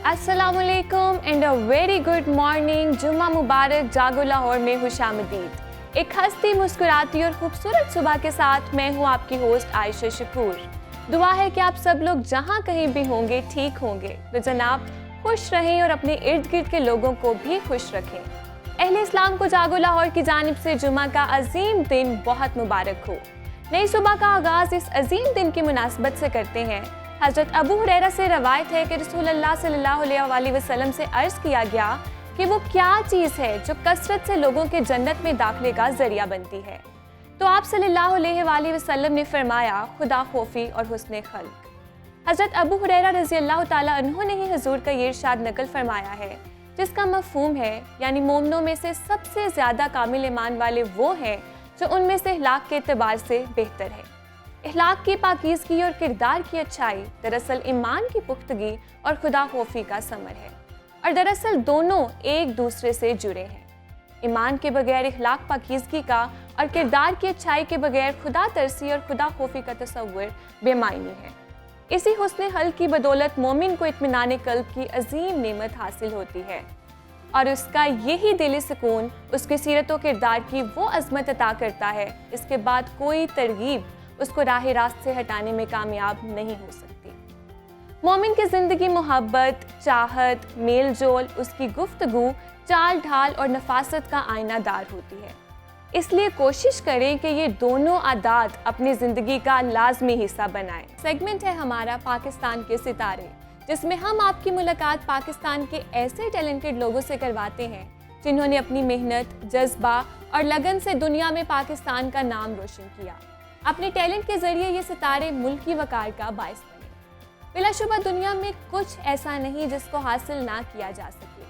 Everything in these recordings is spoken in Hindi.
अस्सलामुअलैकुम and a very good morning. जुम्मा मुबारक। जागो लाहौर में खुशामदीद। एक हंसती मुस्कुराती और खूबसूरत सुबह के साथ मैं हूँ आपकी होस्ट आयशा शकूर। दुआ है कि आप सब लोग जहाँ कहीं भी होंगे ठीक होंगे। तो जनाब खुश रहें और अपने इर्द गिर्द के लोगों को भी खुश रखें। अहले इस्लाम को जागो लाहौर की जानिब से जुम्मा का अजीम दिन बहुत मुबारक हो। नई सुबह का आगाज़ इस अजीम दिन की मुनासबत से करते हैं। हज़रत अबू हुरैरा से रवायत है कि रसूलुल्लाह सल्लल्लाहु अलैहि वसल्लम से अर्ज़ किया गया कि वो क्या चीज़ है जो कसरत से लोगों के जन्नत में दाखिले का ज़रिया बनती है। तो आप सल्लल्लाहु अलैहि वसल्लम ने फरमाया खुदा खौफी और हुस्न खल्क़। हज़रत अबू हुरैरा रज़ी अल्लाह ताला अन्हु ने ही हुज़ूर का ये इरशाद नकल फरमाया है, जिसका मफ़हूम है यानी मोमिनों में से सबसे ज़्यादा कामिल ईमान वाले वो हैं जो उनमें से अखलाक के एतबार से बेहतर है। अखलाक की पाकीज़गी और किरदार की अच्छाई दरअसल ईमान की पुख्तगी और खुदा खौफी का समर है, और दरअसल दोनों एक दूसरे से जुड़े हैं। ईमान के बगैर अखलाक पाकीज़गी का और किरदार की अच्छाई के बगैर खुदा तरसी और खुदा खौफी का तसव्वुर बेमायनी है। इसी हुस्न हल की बदौलत मोमिन को इत्मीनान क़ल्ब की अजीम नेमत हासिल होती है, और उसका यही दिली सुकून उसकी सीरत व किरदार की वो अज़मत अता करता है, इसके बाद कोई तरगीब उसको राह रास्त से हटाने में कामयाब नहीं हो सकती। मोमिन की ज़िंदगी मोहब्बत, चाहत, मेल जोल, उसकी गुफ्तगू, चाल ढाल और नफासत का आईनादार होती है। इसलिए कोशिश करें कि ये दोनों आदात अपनी ज़िंदगी का लाजमी हिस्सा बनाएं। सेगमेंट है हमारा पाकिस्तान के सितारे, जिसमें हम आपकी मुलाकात पाकिस्तान के ऐसे टैलेंटेड लोगों से करवाते हैं जिन्होंने अपनी मेहनत, जज्बा और लगन से दुनिया में पाकिस्तान का नाम रोशन किया। अपने टैलेंट के ज़रिए ये सितारे मुल्क की वक़ार का बाइस बने। बिलाशुबा दुनिया में कुछ ऐसा नहीं जिसको हासिल ना किया जा सके,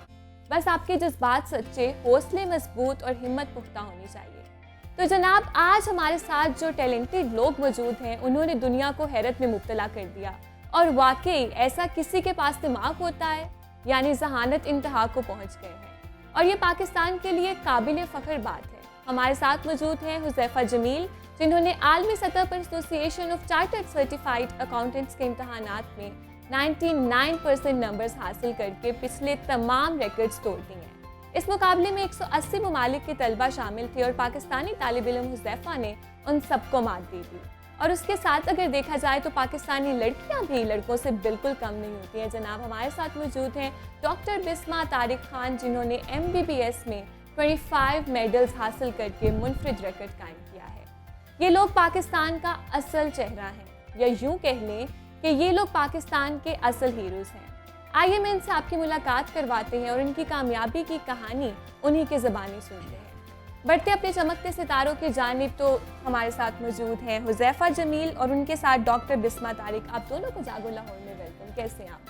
बस आपके जज्बात सच्चे, हौसले मजबूत और हिम्मत पुख्ता होनी चाहिए। तो जनाब आज हमारे साथ जो टैलेंटेड लोग मौजूद हैं उन्होंने दुनिया को हैरत में मुब्तला कर दिया, और वाकई ऐसा किसी के पास दिमाग होता है, यानी जहानत इंतहा को पहुँच गए हैं, और ये पाकिस्तान के लिए काबिल फ़ख्र बात है। हमारे साथ मौजूद हैं हुज़ैफ़ा जमील, जिन्होंने आलमी सतह पर association of chartered certified accountants के इम्तहानात में 99% नंबर्स हासिल करके पिछले तमाम रिकॉर्ड्स तोड़ दिए हैं। इस मुकाबले में 180 ममालिक के तलबा शामिल थे और पाकिस्तानी तालिब इल्म हुज़ैफ़ा ने उन सबको मात दे दी। और उसके साथ अगर देखा जाए तो पाकिस्तानी लड़कियां भी लड़कों से बिल्कुल कम नहीं होती हैं। जनाब हमारे साथ मौजूद हैं डॉक्टर बिस्मा तारिक खान, जिन्होंने MBBS में 25 मेडल्स हासिल करके मुनफरिद रिकॉर्ड कायम किया है। ये लोग पाकिस्तान का असल चेहरा हैं, या यूँ कह लें कि ये लोग पाकिस्तान के असल हीरोज़ हैं। आइए मैं इनसे आपकी मुलाकात करवाते हैं और इनकी कामयाबी की कहानी उन्हीं के ज़बानी सुनते हैं। बढ़ते अपने चमकते सितारों की जानिब, तो हमारे साथ मौजूद हैं हुज़ैफ़ा जमील और उनके साथ डॉक्टर बिस्मा तारिक। आप दोनों को जागो लाहौर में वेलकम। कैसे हैं आप?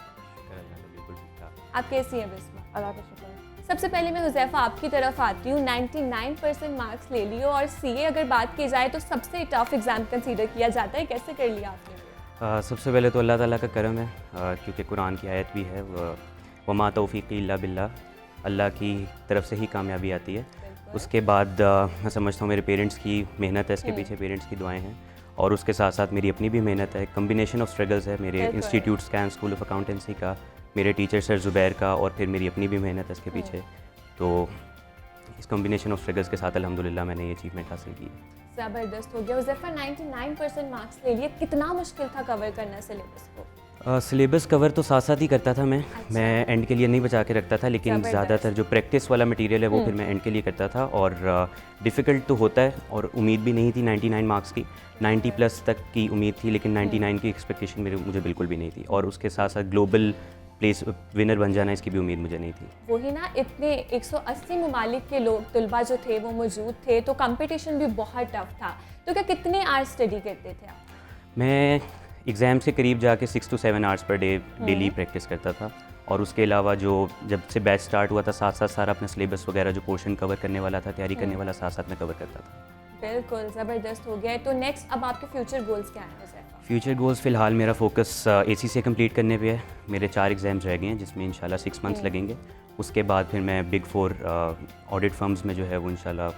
आप कैसी हैं बिस्मा? अल्लाह का शुक्र। सबसे पहले मैं हुज़ैफ़ा आपकी तरफ आती हूँ। 99% मार्क्स ले लियो, और CA अगर बात की जाए तो सबसे टफ एग्ज़ाम कंसीडर किया जाता है, कैसे कर लिया आपने? सबसे पहले तो अल्लाह ताला का करम है, क्योंकि कुरान की आयत भी है वमा तौफ़ीक़ी इल्ला बिल्लाह, अल्लाह की तरफ से ही कामयाबी आती है। उसके बाद मैं समझता हूँ मेरे पेरेंट्स की मेहनत है, इसके पीछे पेरेंट्स की दुआएं हैं, और उसके साथ साथ मेरी अपनी भी मेहनत है। कम्बिनेशन ऑफ स्ट्रगल्स है मेरे institute scan school of accountancy का, मेरे टीचर सर ज़ुबैर का, और फिर मेरी अपनी भी मेहनत है इसके पीछे। तो इस कम्बिनेशन ऑफ स्ट्रगल्स के साथ अल्हम्दुलिल्लाह मैंने ये अचीवमेंट हासिल की है। ज़बरदस्त हो गया। हुज़ैफ़ा 99% मार्क्स ले लिए, कितना मुश्किल था कवर करना सिलेबस को? सिलेबस कवर तो साथ साथ ही करता था मैं एंड के लिए नहीं बचा के रखता था, लेकिन ज़्यादातर जो प्रैक्टिस वाला मटेरियल है वो फिर मैं एंड के लिए करता था। और डिफ़िकल्ट तो होता है, और उम्मीद भी नहीं थी 99 मार्क्स की, 90+ तक की उम्मीद थी, लेकिन 99 की एक्सपेक्टेशन मुझे बिल्कुल भी नहीं थी। और उसके साथ साथ ग्लोबल प्लेस विनर बन जाना, इसकी भी उम्मीद मुझे नहीं थी। वही ना, इतने 180 ममालिक के लोग तलबा जो थे वो मौजूद थे, तो कंपटीशन भी बहुत टफ था। तो क्या कितने आवर्स स्टडी करते थे आप? मैं एग्ज़ाम से करीब जाके 6 to 7 hours per day daily practice करता था, और उसके अलावा जो जब से बैच स्टार्ट हुआ था साथ साथ सारा अपना सिलेबस वगैरह जो पोर्शन कवर करने वाला था, तैयारी करने वाला, साथ साथ में कवर करता था। बिल्कुल ज़बरदस्त हो गया। तो नेक्स्ट अब आपके फ्यूचर गोल्स क्या हैं? फ्यूचर गोल्स फ़िलहाल मेरा फोकस ACCA कंप्लीट करने पे है। मेरे 4 एग्ज़ाम्स रह गए हैं, जिसमें इंशाल्लाह 6 मंथ्स लगेंगे। उसके बाद फिर मैं बिग 4 ऑडिट फर्म्स में जो है वो इंशाल्लाह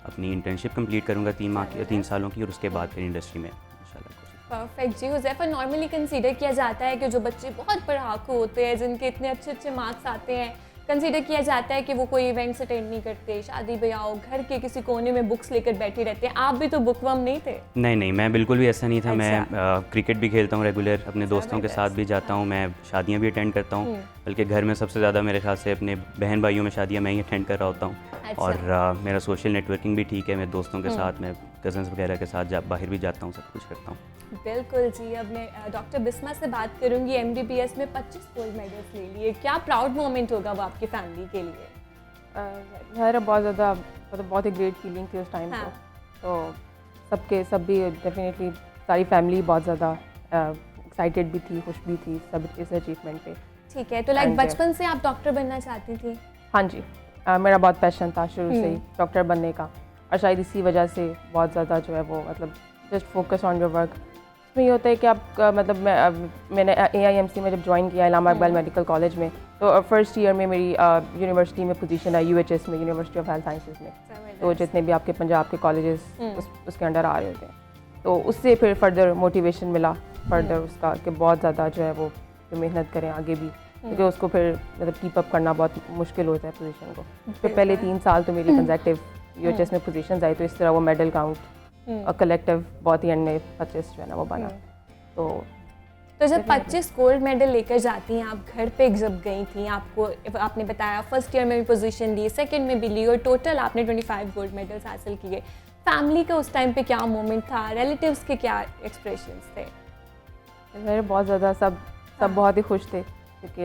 अपनी इंटर्नशिप कंप्लीट करूँगा 3 सालों की, और उसके बाद फिर इंडस्ट्री में इंशाल्लाह। परफेक्ट जी। हुज़ैफ़ा, नॉर्मली कंसीडर किया जाता है कि जो बच्चे बहुत पढ़ाकू होते हैं, जिनके इतने अच्छे अच्छे मार्क्स आते हैं, कंसीडर किया जाता है कि वो कोई इवेंट्स अटेंड नहीं करते, शादी ब्याह, घर के किसी कोने में बुक्स लेकर बैठे रहते हैं। आप भी तो बुकवर्म नहीं थे? नहीं, मैं बिल्कुल भी ऐसा नहीं था। अच्छा। मैं क्रिकेट भी खेलता हूँ रेगुलर, अपने दोस्तों के साथ भी जाता हूँ, मैं शादियाँ भी अटेंड करता हूँ। बल्कि घर में सबसे ज़्यादा मेरे ख्याल से अपने बहन भाइयों में शादियाँ मैं ही अटेंड कर रहा होता हूँ। अच्छा। और मेरा सोशल नेटवर्किंग भी ठीक है, मेरे दोस्तों के साथ, मैं कज़न्स वगैरह के साथ बाहर भी जाता हूँ, सब कुछ करता हूँ। बिल्कुल जी। अब मैं डॉक्टर बिस्मा से बात करूंगी। एमबीबीएस में 25 गोल्ड मेडल्स ले लिए, क्या प्राउड मोमेंट होगा वो आपकी फैमिली के लिए? मेरा बहुत ज़्यादा मतलब बहुत ही ग्रेट फीलिंग थी उस टाइम हाँ। तो सब भी डेफिनेटली सारी फैमिली बहुत ज़्यादा एक्साइटेड भी थी, खुश भी थी सब इस अचीवमेंट पे। ठीक है, तो लाइक And, बचपन से आप डॉक्टर बनना चाहती थी? हाँ जी, मेरा बहुत पैशन था शुरू से ही डॉक्टर बनने का, और शायद इसी वजह से बहुत ज़्यादा जो है वो मतलब just focus on your work. इसमें ये होता है कि आप मतलब मैंने AIMC में जब ज्वाइन किया, इलामा इकबाल मेडिकल कॉलेज में, तो फर्स्ट ईयर में मेरी यूनिवर्सिटी में पोजीशन आई, UHS में, यूनिवर्सिटी ऑफ हेल्थ साइंसेज में। तो जितने भी आपके पंजाब के कॉलेजेस उसके अंडर आ रहे होते हैं, तो उससे फिर फर्दर मोटिवेशन मिला फर्दर उसका कि बहुत ज़्यादा जो है वो मेहनत करें आगे भी, क्योंकि उसको फिर मतलब कीप अप करना बहुत मुश्किल होता है पोजीशन को। फिर पहले 3 साल तो मेरी कंसेक्टिव UHS में पोजीशंस आई, तो इस तरह वो मेडल काउंट और कलेक्टिव बहुत ही एंड में 25 जो है ना वो बना। तो जब 25 गोल्ड मेडल लेकर जाती हैं आप, घर पे जब गई थी, आपने बताया फर्स्ट ईयर में भी पोजीशन ली, सेकंड में भी ली, और टोटल आपने 25 गोल्ड मेडल्स हासिल किए। फैमिली का उस टाइम पे क्या मोमेंट था? रिलेटिव्स के क्या एक्सप्रेशंस थे? मेरे बहुत ज़्यादा सब बहुत ही खुश थे, क्योंकि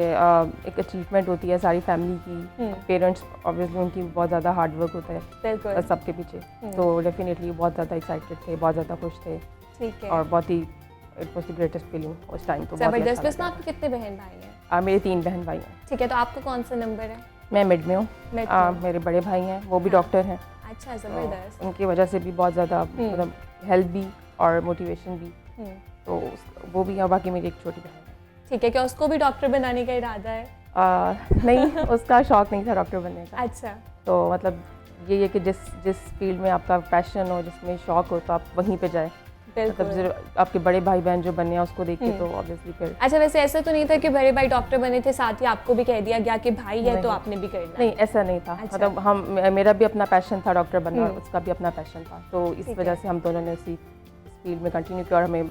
एक अचीवमेंट होती है सारी फैमिली की। पेरेंट्स ऑब्वियसली उनकी बहुत ज़्यादा हार्ड वर्क होता है बिल्कुल सबके पीछे, तो डेफिनेटली बहुत ज़्यादा एक्साइटेड थे, बहुत ज़्यादा खुश थे। ठीक है, और बहुत ही it was the greatest feeling उस टाइम। तो बहुत ही जबरदस्त। अच्छा बिस्मा, लगा। आपके कितने बहन भाई हैं? मेरे 3 बहन भाई हैं। ठीक है, तो आपका कौन सा नंबर है? मैं मिड में हूँ। Mid में। मेरे बड़े भाई हैं, वो भी हाँ। डॉक्टर हैं। अच्छा, तो जबरदस्त। उनकी वजह से भी बहुत ज़्यादा मतलब हेल्प भी और मोटिवेशन भी, तो वो भी है। बाकी मेरी एक छोटी बहन है। ठीक है, क्या उसको भी डॉक्टर बनाने का इरादा है? नहीं, उसका शौक नहीं था डॉक्टर बनने का। अच्छा, तो मतलब ये है कि जिस फील्ड में आपका पैशन हो, जिसमें शौक हो, तो आप वहीं पे जाए। बिल्कुल। मतलब आपके बड़े भाई बहन जो बने हैं उसको देख के तो ऑब्वियसली फिर अच्छा, वैसे ऐसा तो नहीं था कि बड़े भाई डॉक्टर बने थे, साथ ही आपको भी कह दिया गया कि भाई है तो नहीं। आपने भी करना? नहीं, ऐसा नहीं था। अच्छा। मतलब मेरा भी अपना पैशन था डॉक्टर बनना, और उसका भी अपना पैशन था, तो इस ठीक वजह है। से हम दोनों ने इस फील्ड में कंटिन्यू किया, और हमें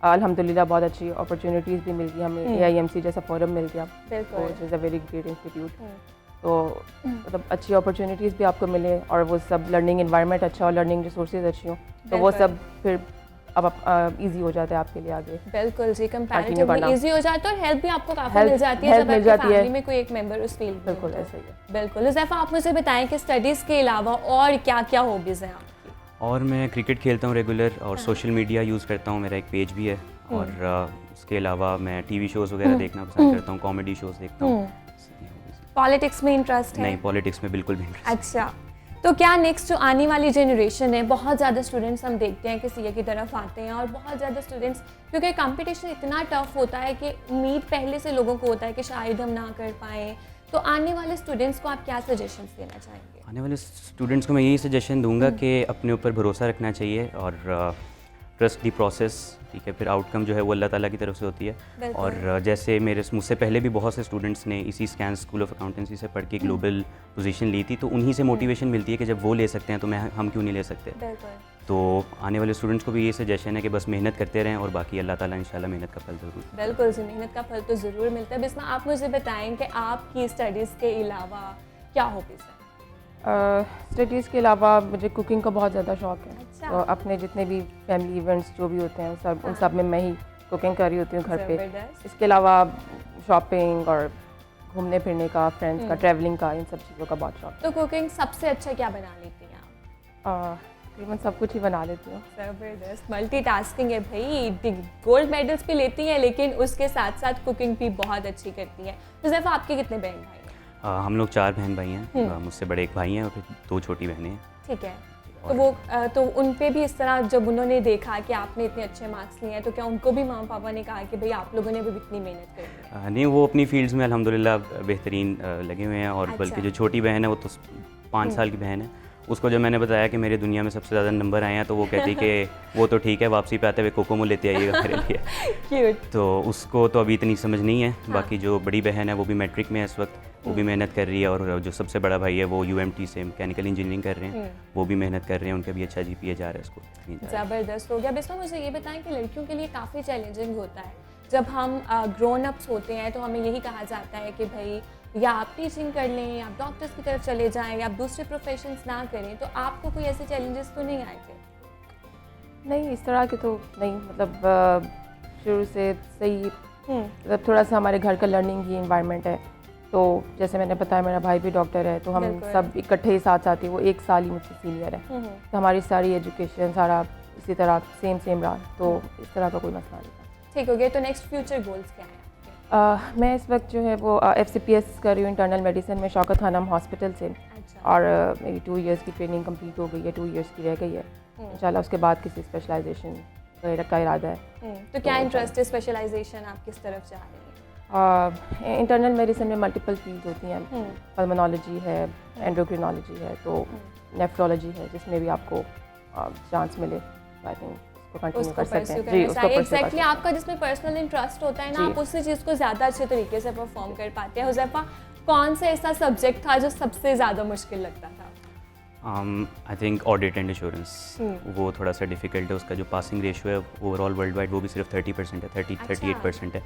अल्हम्दुलिल्लाह बहुत अच्छी अपॉर्चुनिटीज़ भी मिल गई। हमें AIMC जैसा फोरम मिल गया, बिल्कुल। Which is a very great institute. तो मतलब अच्छी अपॉर्चुनिटीज़ भी आपको मिले, और वो सब लर्निंग इन्वायरमेंट अच्छा हो, लर्निंग रिसोर्सेज अच्छी हो, तो वो बिल्कुल। सब फिर अब इजी हो जाता है आपके लिए आगे। बिल्कुल जी, करना। कंपैरेटिवली इजी हो जाता है, और हेल्प भी आपको काफ़ी Help- मिल जाती है help जब मिल आपकी जाती है। फैमिली में कोई एक मेंबर उस फील्ड में बिल्कुल हो तो। ऐसा ही है। बिल्कुल। हुज़ैफ़ा, आप मुझे बताएं कि स्टडीज़ के अलावा और क्या क्या हॉबीज़ हैं आपकी? और मैं क्रिकेट खेलता हूँ रेगुलर, और सोशल मीडिया यूज़ करता हूँ, मेरा एक पेज भी है। और इसके अलावा मैं TV शोज़ वगैरह देखना पसंद करता हूँ, कॉमेडी शोज़ देखता हूँ। पॉलिटिक्स में इंटरेस्ट है? नहीं, पॉलिटिक्स में बिल्कुल भी इंटरेस्ट। अच्छा, तो क्या नेक्स्ट जो आने वाली जनरेशन है, बहुत ज़्यादा स्टूडेंट्स हम देखते हैं कि CA की तरफ आते हैं, और बहुत ज़्यादा स्टूडेंट्स, क्योंकि कंपटीशन इतना टफ होता है कि उम्मीद पहले से लोगों को होता है कि शायद हम ना कर पाएँ, तो आने वाले स्टूडेंट्स को आप क्या सजेशंस देना चाहेंगे? आने वाले स्टूडेंट्स को मैं यही सजेशन दूंगा कि अपने ऊपर भरोसा रखना चाहिए, और ट्रस्ट दी प्रोसेस। ठीक है, फिर आउटकम जो है वो अल्लाह ताला की तरफ से होती है। बिल्कुल। और जैसे मुझसे पहले भी बहुत से स्टूडेंट्स ने इसी स्कैन स्कूल ऑफ अकाउंटेंसी से पढ़ के ग्लोबल पोजीशन ली थी, तो उन्हीं से मोटिवेशन मिलती है कि जब वो ले सकते हैं तो हम क्यों नहीं ले सकते। बिल्कुल। तो आने वाले स्टूडेंट्स को भी ये सजेशन है कि बस मेहनत करते रहें, और बाकी अल्लाह ताला इंशाल्लाह मेहनत का फल ज़रूर। बिल्कुल जी, मेहनत का फल तो ज़रूर मिलता है। बिस्मा, आप मुझे बताएं कि आपकी स्टडीज़ के अलावा क्या हॉबीज़ हैं? स्टडीज़ के अलावा मुझे कुकिंग का बहुत ज़्यादा शौक है। अच्छा। तो अपने जितने भी फैमिली इवेंट्स जो भी होते हैं उन सब में मैं ही कुकिंग कर रही होती हूँ घर पे। ज़बरदस्त। इसके अलावा शॉपिंग और घूमने फिरने का, फ्रेंड्स का, ट्रैवलिंग का, इन सब चीज़ों का बहुत शौक तो कुकिंग सबसे अच्छा क्या बना लेती हैं आप? है। तकरीबन सब कुछ ही बना लेती हूँ। ज़बरदस्त, मल्टीटास्किंग है भाई। गोल्ड मेडल्स भी लेती हैं, लेकिन उसके साथ साथ कुकिंग भी बहुत अच्छी करती हैं। हुज़ैफ़ा, आपके कितने बहन भाई हैं? हम लोग 4 बहन भाई हैं। मुझसे बड़े एक भाई हैं और फिर 2 छोटी बहनें हैं। ठीक है, तो उन पे भी इस तरह जब उन्होंने देखा कि आपने इतने अच्छे मार्क्स लिए हैं, तो क्या उनको भी मामा पापा ने कहा कि भाई आप लोगों ने भी इतनी मेहनत करी है? नहीं, वो अपनी फील्ड्स में अल्हम्दुलिल्लाह बेहतरीन लगे हुए हैं, और अच्छा। बल्कि जो छोटी बहन है वो तो 5 साल की बहन है, उसको जब मैंने बताया कि मेरी दुनिया में सबसे ज़्यादा नंबर आए हैं तो वो कहती कि वो तो ठीक है, वापसी पे आते हुए कोकोमो लेते आइएगा मेरे लिए। क्यूट। तो उसको तो अभी इतनी समझ नहीं है। बाकी जो बड़ी बहन है वो भी मैट्रिक में है इस वक्त, वो भी मेहनत कर रही है, और जो सबसे बड़ा भाई है वो UMT से मैकेनिकल इंजीनियरिंग कर रहे हैं, वो भी मेहनत कर रहे हैं, उनका भी अच्छा GPA जा रहा है उसको। ज़बरदस्त हो गया। बिस्मा मुझे ये बताएं कि लड़कियों के लिए काफ़ी चैलेंजिंग होता है जब हम ग्रोन अप्स होते हैं, तो हमें यही कहा जाता है कि भाई या आप टीचिंग कर लें, आप डॉक्टर्स की तरफ चले जाएं, या आप दूसरे प्रोफेशंस ना करें। तो आपको कोई ऐसे चैलेंजेस तो नहीं आए थे? नहीं, इस तरह के तो नहीं, मतलब शुरू से सही, मतलब थोड़ा सा हमारे घर का लर्निंग ही इन्वायरमेंट है। तो जैसे मैंने बताया मेरा भाई भी डॉक्टर है, तो हम बिल्कुल। सब इकट्ठे ही साथ साथ ही, वो 1 साल ही मुझसे सीनियर है, तो हमारी सारी एजुकेशन सारा इसी तरह सेम रहा, तो इस तरह का कोई मसला नहीं था। ठीक हो गया। तो नेक्स्ट फ्यूचर गोल्स क्या हैं आपके? मैं इस वक्त जो है वो FCPS कर रही हूँ इंटरनल मेडिसिन में शौकत खानम हॉस्पिटल से, अच्छा। और मेरी 2 इयर्स की ट्रेनिंग कंप्लीट हो गई है, 2 इयर्स की रह गई है। इंशाल्लाह उसके बाद किसी स्पेशलाइजेशन का इरादा है। तो क्या इंटरेस्ट है, स्पेशलाइजेशन आप किस तरफ जा रही हैं? इंटरनल मेडिसिन में मल्टीपल फील्ड होती हैं, पल्मोनोलॉजी है, एंडोक्रिनोलॉजी है, तो नेफ्रोलॉजी है, जिसमें भी आपको चांस मिले, आई थिंक उसको कंटिन्यू कर सकते हैं। जी, उसको एग्जैक्टली आपका जिसमें पर्सनल इंटरेस्ट होता है ना, आप उसी चीज़ को ज़्यादा अच्छे तरीके से परफॉर्म कर पाते हैं। हुज़ैफा, कौन सा ऐसा सब्जेक्ट था जो सबसे ज़्यादा मुश्किल लगता था? I think audit and insurance, वो थोड़ा सा डिफिकल्ट है। उसका जो पासिंग रेशियो है ओवरऑल वर्ल्ड वाइड वो भी सिर्फ 30% है, 38% है।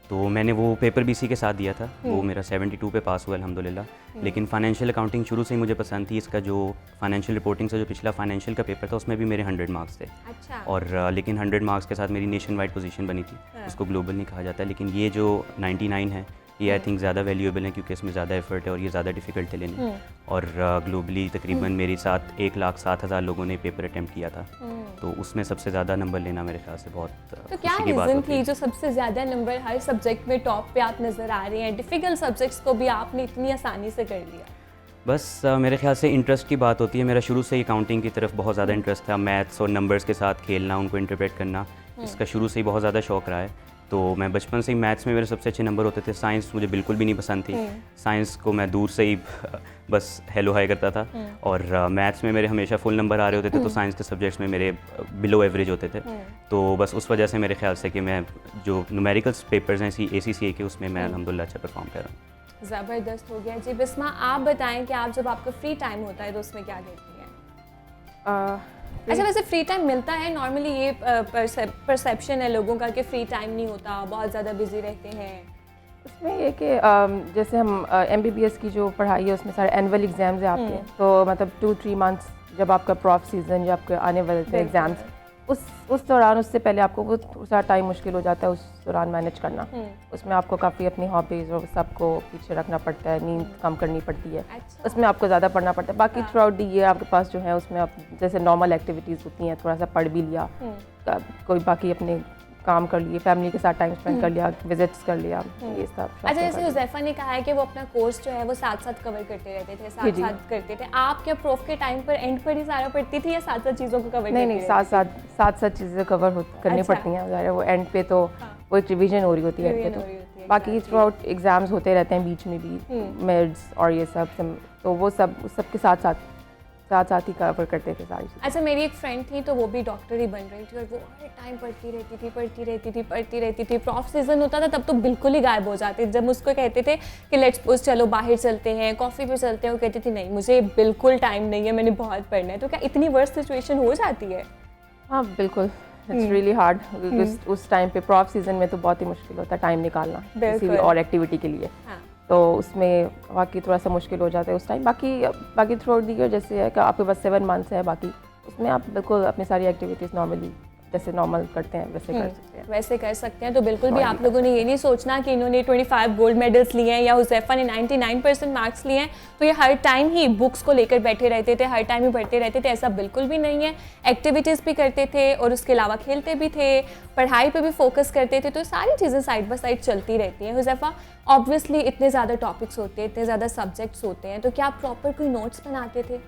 तो मैंने वो पेपर BC के साथ दिया था, वो मेरा 72 पे पास हुआ अल्हम्दुलिल्लाह। लेकिन फाइनेंशियल अकाउंटिंग शुरू से ही मुझे पसंद थी। इसका जो फाइनेंशियल रिपोर्टिंग से जो पिछला फाइनेंशियल का पेपर था उसमें भी मेरे 100 मार्क्स थे। अच्छा। और लेकिन 100 मार्क्स के साथ मेरी नेशन वाइड पोजीशन बनी थी, उसको ग्लोबल नहीं कहा जाता। लेकिन ये जो 99 है ये आई थिंक ज़्यादा वैल्यूएबल है, क्योंकि इसमें ज़्यादा एफर्ट है और ये ज़्यादा डिफिकल्ट है लेने। और ग्लोबली तकरीबन मेरे साथ 1,07,000 लोगों ने पेपर अटैम्प्ट किया था, तो उसमें सबसे ज़्यादा नंबर लेना मेरे ख्याल से बहुत तो क्या खुशी की बात रीज़न होती थी है। जो सबसे ज़्यादा नंबर हर सब्जेक्ट में टॉप पे आप नज़र आ रहे हैं? डिफ़िकल्ट सब्जेक्ट्स को भी आपने इतनी आसानी से कर लिया। बस मेरे ख्याल से इंटरेस्ट की बात होती है। मेरा शुरू से ही अकाउंटिंग की तरफ बहुत ज़्यादा इंटरेस्ट था, मैथ्स और नंबर्स के साथ खेलना, उनको इंटरप्रेट करना, इसका शुरू से ही बहुत ज़्यादा शौक रहा है। तो मैं बचपन से ही मैथ्स में मेरे सबसे अच्छे नंबर होते थे। साइंस मुझे बिल्कुल भी नहीं पसंद थी, साइंस को मैं दूर से ही बस हेलो हाई करता था। और मैथ्स में मेरे हमेशा फुल नंबर आ रहे होते थे, तो साइंस के सब्जेक्ट्स में मेरे बिलो एवरेज होते थे। तो बस उस वजह से मेरे ख्याल से कि मैं जो न्यूमेरिकल्स पेपर्स हैं ACCA के, उसमें मैं अल्हम्दुलिल्लाह अच्छा परफॉर्म कर रहा हूँ। ज़बरदस्त हो गया जी। बिस्मा, आप बताएं कि आप जब आपका फ्री टाइम होता है तो उसमें क्या करती हैं? अच्छा, वैसे फ्री टाइम मिलता है? नॉर्मली ये परसेप्शन है लोगों का कि फ्री टाइम नहीं होता, बहुत ज़्यादा बिजी रहते हैं। उसमें ये कि जैसे हम MBBS की जो पढ़ाई है उसमें सारे एनुअल एग्ज़ाम्स आते हैं, तो मतलब 2-3 मंथ्स जब आपका प्रॉफ सीज़न, जब आपके आने वाले थे एग्ज़ाम्स, उस दौरान, उससे पहले आपको वो सारा टाइम मुश्किल हो जाता है उस दौरान मैनेज करना। उसमें आपको काफ़ी अपनी हॉबीज़ और सबको पीछे रखना पड़ता है, नींद कम करनी पड़ती है। अच्छा। उसमें आपको ज़्यादा पढ़ना पड़ता है। बाकी थ्रू आउट द ईयर आपके पास जो है उसमें आप जैसे नॉर्मल एक्टिविटीज़ होती हैं, थोड़ा सा पढ़ भी लिया, कोई बाकी अपने काम कर लिए, फैमिली के साथ टाइम स्पेंड कर लिया, विजिट्स कर लिया, ये सब। अच्छा, जैसे हुज़ैफा ने कहा है कि वो अपना कोर्स जो है वो साथ साथ कवर करते रहते थे, साथ साथ करते थे। आप क्या प्रोफ के टाइम पर एंड पर ही सारा पढ़ती थी या साथ साथ चीज़ों को कवर? नहीं, साथ चीज़ें कवर करनी पड़ती हैं। ज़ाहिर है वो एंड पे तो वो एक रिवीजन हो रही होती है एंड पे, तो बाकी थ्रू आउट एग्ज़ाम्स होते रहते हैं बीच में भी, मिड्स और ये सब, तो वो सब के साथ ही कवर करते थे सारी चीज़ें। अच्छा, मेरी एक फ्रेंड थी तो वो भी डॉक्टर ही बन रही थी और वो हर टाइम पढ़ती रहती थी। प्रॉफ सीजन होता था तब तो बिल्कुल ही गायब हो जाती। जब उसको कहते थे कि लेट्स सपोज चलो बाहर चलते हैं, कॉफ़ी पे चलते हैं, वो कहती थी नहीं मुझे बिल्कुल टाइम नहीं है, मैंने बहुत पढ़ना है। तो क्या इतनी वर्स्ट सिचुएशन हो जाती है? हाँ बिल्कुल, इट्स रियली हार्ड। उस टाइम पे प्रॉफ सीजन में तो बहुत ही मुश्किल होता है टाइम निकालना किसी भी और एक्टिविटी के लिए। हाँ। तो उसमें वाकई थोड़ा सा मुश्किल हो जाता है उस टाइम। बाकी थ्रू आउट द ईयर जैसे है कि आपके पास 7 मंथ्स है, बाकी उसमें आप बिल्कुल अपनी सारी एक्टिविटीज़ नॉर्मली जैसे नॉर्मल करते हैं वैसे कर सकते हैं। तो बिल्कुल भी आप लोगों ने ये नहीं सोचना कि इन्होंने 25 गोल्ड मेडल्स लिए हैं या हुज़ैफा ने 99% मार्क्स लिए हैं तो ये हर टाइम ही बुक्स को लेकर बैठे रहते थे, हर टाइम ही पढ़ते रहते थे। ऐसा बिल्कुल भी नहीं है। एक्टिविटीज़ भी करते थे और उसके अलावा खेलते भी थे, पढ़ाई पे भी फोकस करते थे। तो सारी चीज़ें साइड बाय साइड चलती रहती हैं। हुज़ैफा, ऑब्वियसली इतने ज़्यादा टॉपिक्स होते हैं, इतने ज़्यादा सब्जेक्ट्स होते हैं, तो क्या आप प्रॉपर कोई नोट्स बनाते थे?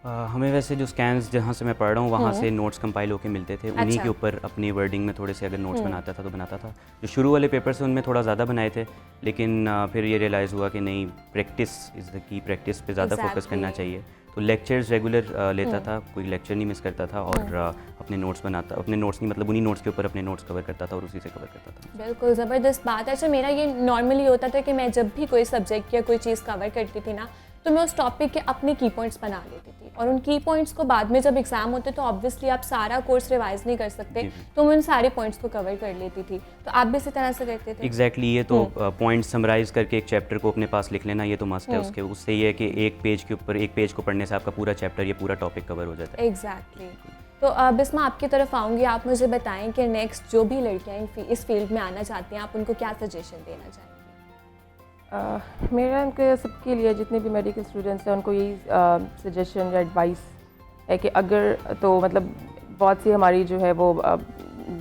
हमें वैसे जो स्कैन्स जहाँ से मैं पढ़ रहा हूँ वहाँ से नोट्स कंपाइल होके मिलते थे। उन्हीं के ऊपर अपनी वर्डिंग में थोड़े से अगर नोट्स बनाता था तो बनाता था। जो शुरू वाले पेपर्स हैं उनमें थोड़ा ज़्यादा बनाए थे, लेकिन फिर ये रियलाइज़ हुआ कि नहीं, practice is the key, practice पे ज़्यादा फोकस करना चाहिए। तो लेक्चर्स रेगुलर लेता था, कोई लेक्चर नहीं मिस करता था और अपने नोट्स बनाता, अपने नोट्स नहीं मतलब उन्हीं नोट्स के ऊपर अपने नोट्स कवर करता था और उसी से कवर करता था। बिल्कुल ज़बरदस्त बात है। अच्छा, मेरा ये नॉर्मली होता था कि मैं जब भी कोई सब्जेक्ट या कोई चीज़ कवर करती थी ना, तो मैं उस टॉपिक के अपने की पॉइंट्स बना लेती थी और उन की पॉइंट्स को बाद में जब एग्ज़ाम होते तो ऑब्वियसली आप सारा कोर्स रिवाइज नहीं कर सकते, तो मैं उन सारे पॉइंट्स को कवर कर लेती थी। तो आप भी इसी तरह से करते थे? एग्जैक्टली ये तो पॉइंट्स समराइज करके एक चैप्टर को अपने पास लिख लेना, ये तो मस्ट है। उसके उससे ये है कि एक पेज के ऊपर, एक पेज को पढ़ने से आपका पूरा चैप्टर, ये पूरा टॉपिक कवर हो जाता है। एग्जैक्टली। तो बिस्मा, आपकी तरफ आऊँगी, आप मुझे बताएं कि नेक्स्ट जो भी लड़कियाँ इस फील्ड में आना चाहती हैं, आप उनको क्या सजेशन देना चाहेंगे? मेरा उनके सबके लिए, जितने भी मेडिकल स्टूडेंट्स हैं, उनको यही सजेशन या एडवाइस है कि अगर तो मतलब बहुत सी हमारी जो है वो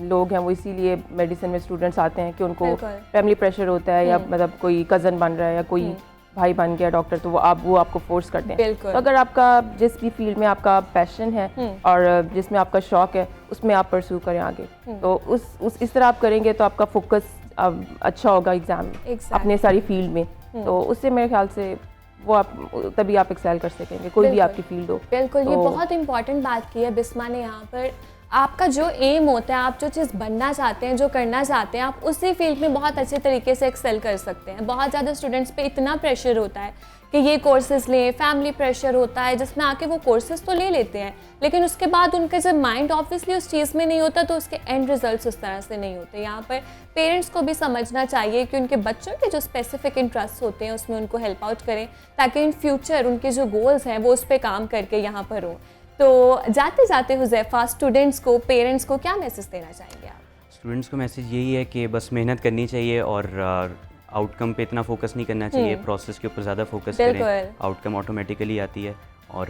लोग हैं वो इसीलिए मेडिसिन में स्टूडेंट्स आते हैं कि उनको फैमिली प्रेशर होता है या मतलब कोई कज़न बन रहा है या कोई भाई बन गया डॉक्टर, तो वो आपको फोर्स करते हैं। तो अगर आपका जिस भी फील्ड में आपका पैशन है और जिसमें आपका शौक है, उसमें आप परस्यू करें आगे, तो इस तरह आप करेंगे तो आपका फोकस अच्छा होगा एग्जाम में, अपने सारी फील्ड में। तो उससे मेरे ख्याल से वो आप तभी आप एक्सेल कर सकेंगे, कोई भी आपकी फील्ड हो। बिल्कुल, ये बहुत इंपॉर्टेंट बात की है बिस्मा ने यहाँ पर। आपका जो एम होता है, आप जो चीज़ बनना चाहते हैं, जो करना चाहते हैं, आप उसी फील्ड में बहुत अच्छे तरीके से एक्सेल कर सकते हैं। बहुत ज़्यादा स्टूडेंट्स पे इतना प्रेशर होता है कि ये कोर्सेज़ लें, फैमिली प्रेशर होता है जिसमें आके वो कोर्सेज़ तो ले लेते हैं, लेकिन उसके बाद उनका जब माइंड ऑब्वियसली उस चीज़ में नहीं होता तो उसके एंड रिजल्ट्स उस तरह से नहीं होते। यहाँ पर पेरेंट्स को भी समझना चाहिए कि उनके बच्चों के जो स्पेसिफिक इंटरेस्ट होते हैं उसमें उनको हेल्प आउट करें, ताकि इन फ्यूचर उनके जो गोल्स हैं वो उस पर काम करके यहाँ पर हों। तो जाते जाते हुज़ैफा, स्टूडेंट्स को, पेरेंट्स को क्या मैसेज देना चाहेंगे आप? स्टूडेंट्स को मैसेज यही है कि बस मेहनत करनी चाहिए और आउटकम पे इतना फोकस नहीं करना चाहिए, प्रोसेस के ऊपर ज़्यादा फोकस करें, आउटकम ऑटोमेटिकली आती है। और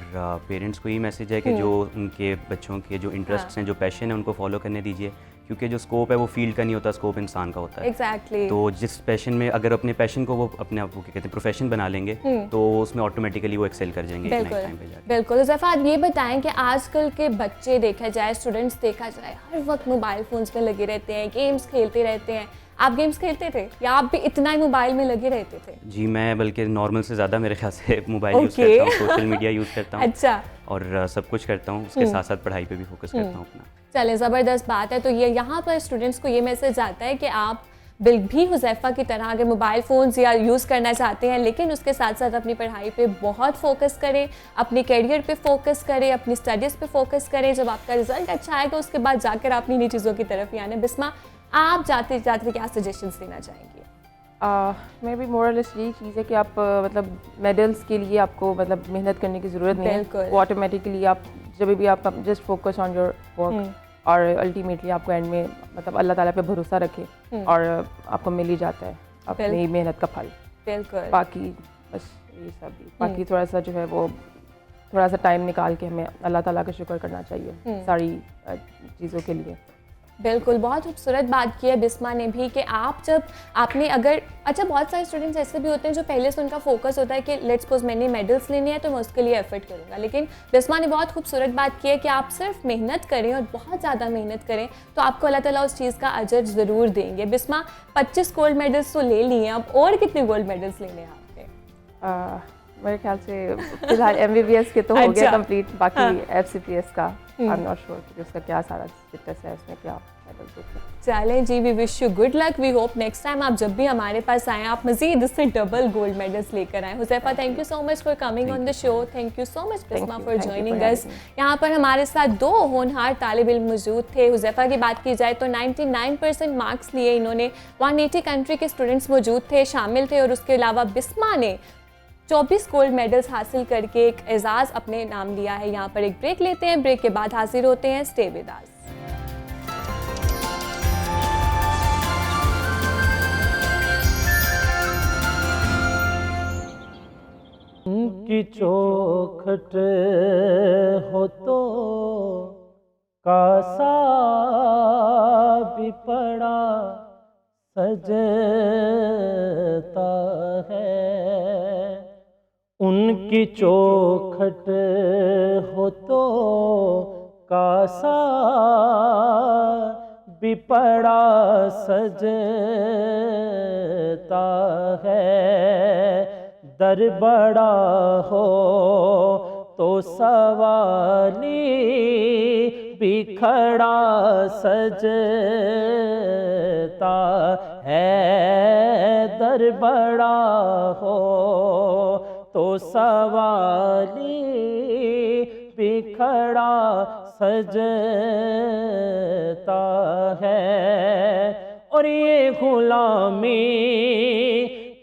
पेरेंट्स को ये मैसेज है कि जो उनके बच्चों के जो इंटरेस्ट्स हैं, जो पैशन है, उनको फॉलो करने दीजिए, क्योंकि जो स्कोप है वो फील्ड का नहीं होता, स्कोप इंसान का होता है। एग्जैक्टली। तो जिस पैशन में, अगर अपने पैशन को वो अपने आप को क्या कहते हैं प्रोफेशन बना लेंगे, तो उसमें ऑटोमेटिकली वो एक्सेल कर जाएंगे एक टाइम पे जाके। बिल्कुल। हुज़ैफा, आप ये बताएं कि आजकल के बच्चे देखा जाए, स्टूडेंट्स देखा जाए, हर वक्त मोबाइल फ़ोन्स में लगे रहते हैं, गेम्स खेलते रहते हैं। आप गेम्स खेलते थे या आप भी इतना ही मोबाइल में लगे रहते थे? जी, मैं बल्कि नॉर्मल से ज़्यादा मेरे ख्याल से मोबाइल यूज़ करता हूँ, सोशल मीडिया यूज़ करता हूँ। अच्छा। और सब कुछ करता हूँ, उसके साथ साथ पढ़ाई पे भी फोकस करता हूँ अपना। चलें, ज़बरदस्त बात है। तो ये यहाँ पर स्टूडेंट्स को ये मैसेज आता है कि आप भी हुज़ैफा की तरह अगर मोबाइल फ़ोन्स या यूज़ करना चाहते हैं, लेकिन उसके साथ साथ अपनी पढ़ाई पे बहुत फोकस करें, अपने करियर पे फोकस करें, अपनी स्टडीज़ पे फोकस करें। जब आपका रिजल्ट अच्छा आएगा उसके बाद जाकर आप इन्हीं चीज़ों की तरफ ही आना। बिस्मा, आप जाते जाते क्या सजेशंस देना चाहेंगी? मैं भी मोरलेस यही चीज़ है कि आप मतलब मेडल्स के लिए आपको मतलब मेहनत करने की ज़रूरत नहीं है, वो ऑटोमेटिकली आप जब भी आप just focus on your work और अल्टीमेटली आपको एंड में मतलब अल्लाह ताला पे भरोसा रखे और आपको मिल ही जाता है अपनी मेहनत का फल। बिल्कुल। बाकी बस ये सब ही, बाकी थोड़ा सा जो है वो थोड़ा सा टाइम निकाल के हमें अल्लाह ताला का शुक्र करना चाहिए सारी चीज़ों के लिए। बिल्कुल, बहुत खूबसूरत बात की है बिस्मा ने भी कि आप जब आपने अगर अच्छा, बहुत सारे स्टूडेंट्स ऐसे भी होते हैं जो पहले से उनका फोकस होता है कि लेट्स सपोज मैंने मेडल्स लेने हैं तो मैं उसके लिए एफर्ट करूँगा, लेकिन बिस्मा ने बहुत खूबसूरत बात की है कि आप सिर्फ मेहनत करें और बहुत ज़्यादा मेहनत करें तो आपको अल्लाह ताला उस चीज़ का अजर ज़रूर देंगे। बिस्मा, 25 गोल्ड मेडल्स तो ले लिए हैं, अब और कितने गोल्ड मेडल्स लेने हैं आपने? मेरे ख्याल से फिलहाल MBBS के तो हो गया कंप्लीट, बाकी FCPS का आई एम नॉट श्योर कि उसका क्या सारा स्टेटस है, उसमें क्या मेडल्स होते हैं। चलें जी, we wish you good luck. We hope next time आप जब भी हमारे पास आएँ आप मज़ीद इससे डबल गोल्ड मेडल्स लेकर आएँ। Huzaifa, thank you so much for coming on the show. Thank you so much Bisma for joining us. यहाँ पर हमारे साथ 2 होनहार तालिब इल्म मौजूद थे। हुज़ैफा की बात की जाए तो 99% मार्क्स लिए इन्होंने, 180 कंट्री के स्टूडेंट्स मौजूद थे, शामिल थे, और उसके अलावा बिस्मा ने 24 गोल्ड मेडल्स हासिल करके एक एजाज़ अपने नाम लिया है। यहाँ पर एक ब्रेक लेते हैं, ब्रेक के बाद हाजिर होते हैं। Stay with us. की चौखट हो तो कासा भी पड़ा सजता है, उनकी चौखट हो तो कासा भी पड़ा सजता है, दर बड़ा हो तो सवाली बिखड़ा सजता है, दर बड़ा हो तो सवाली बिखड़ा सजता है। और ये गुलामी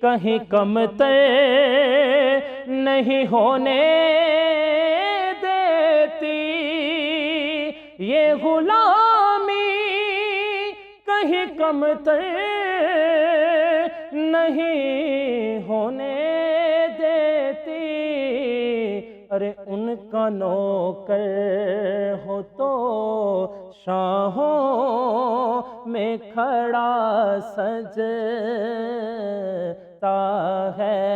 कहीं कमतर नहीं होने देती, ये गुलामी कहीं कमतर नहीं होने देती। अरे उनका नौकर हो तो शाहों में खड़ा सजता है,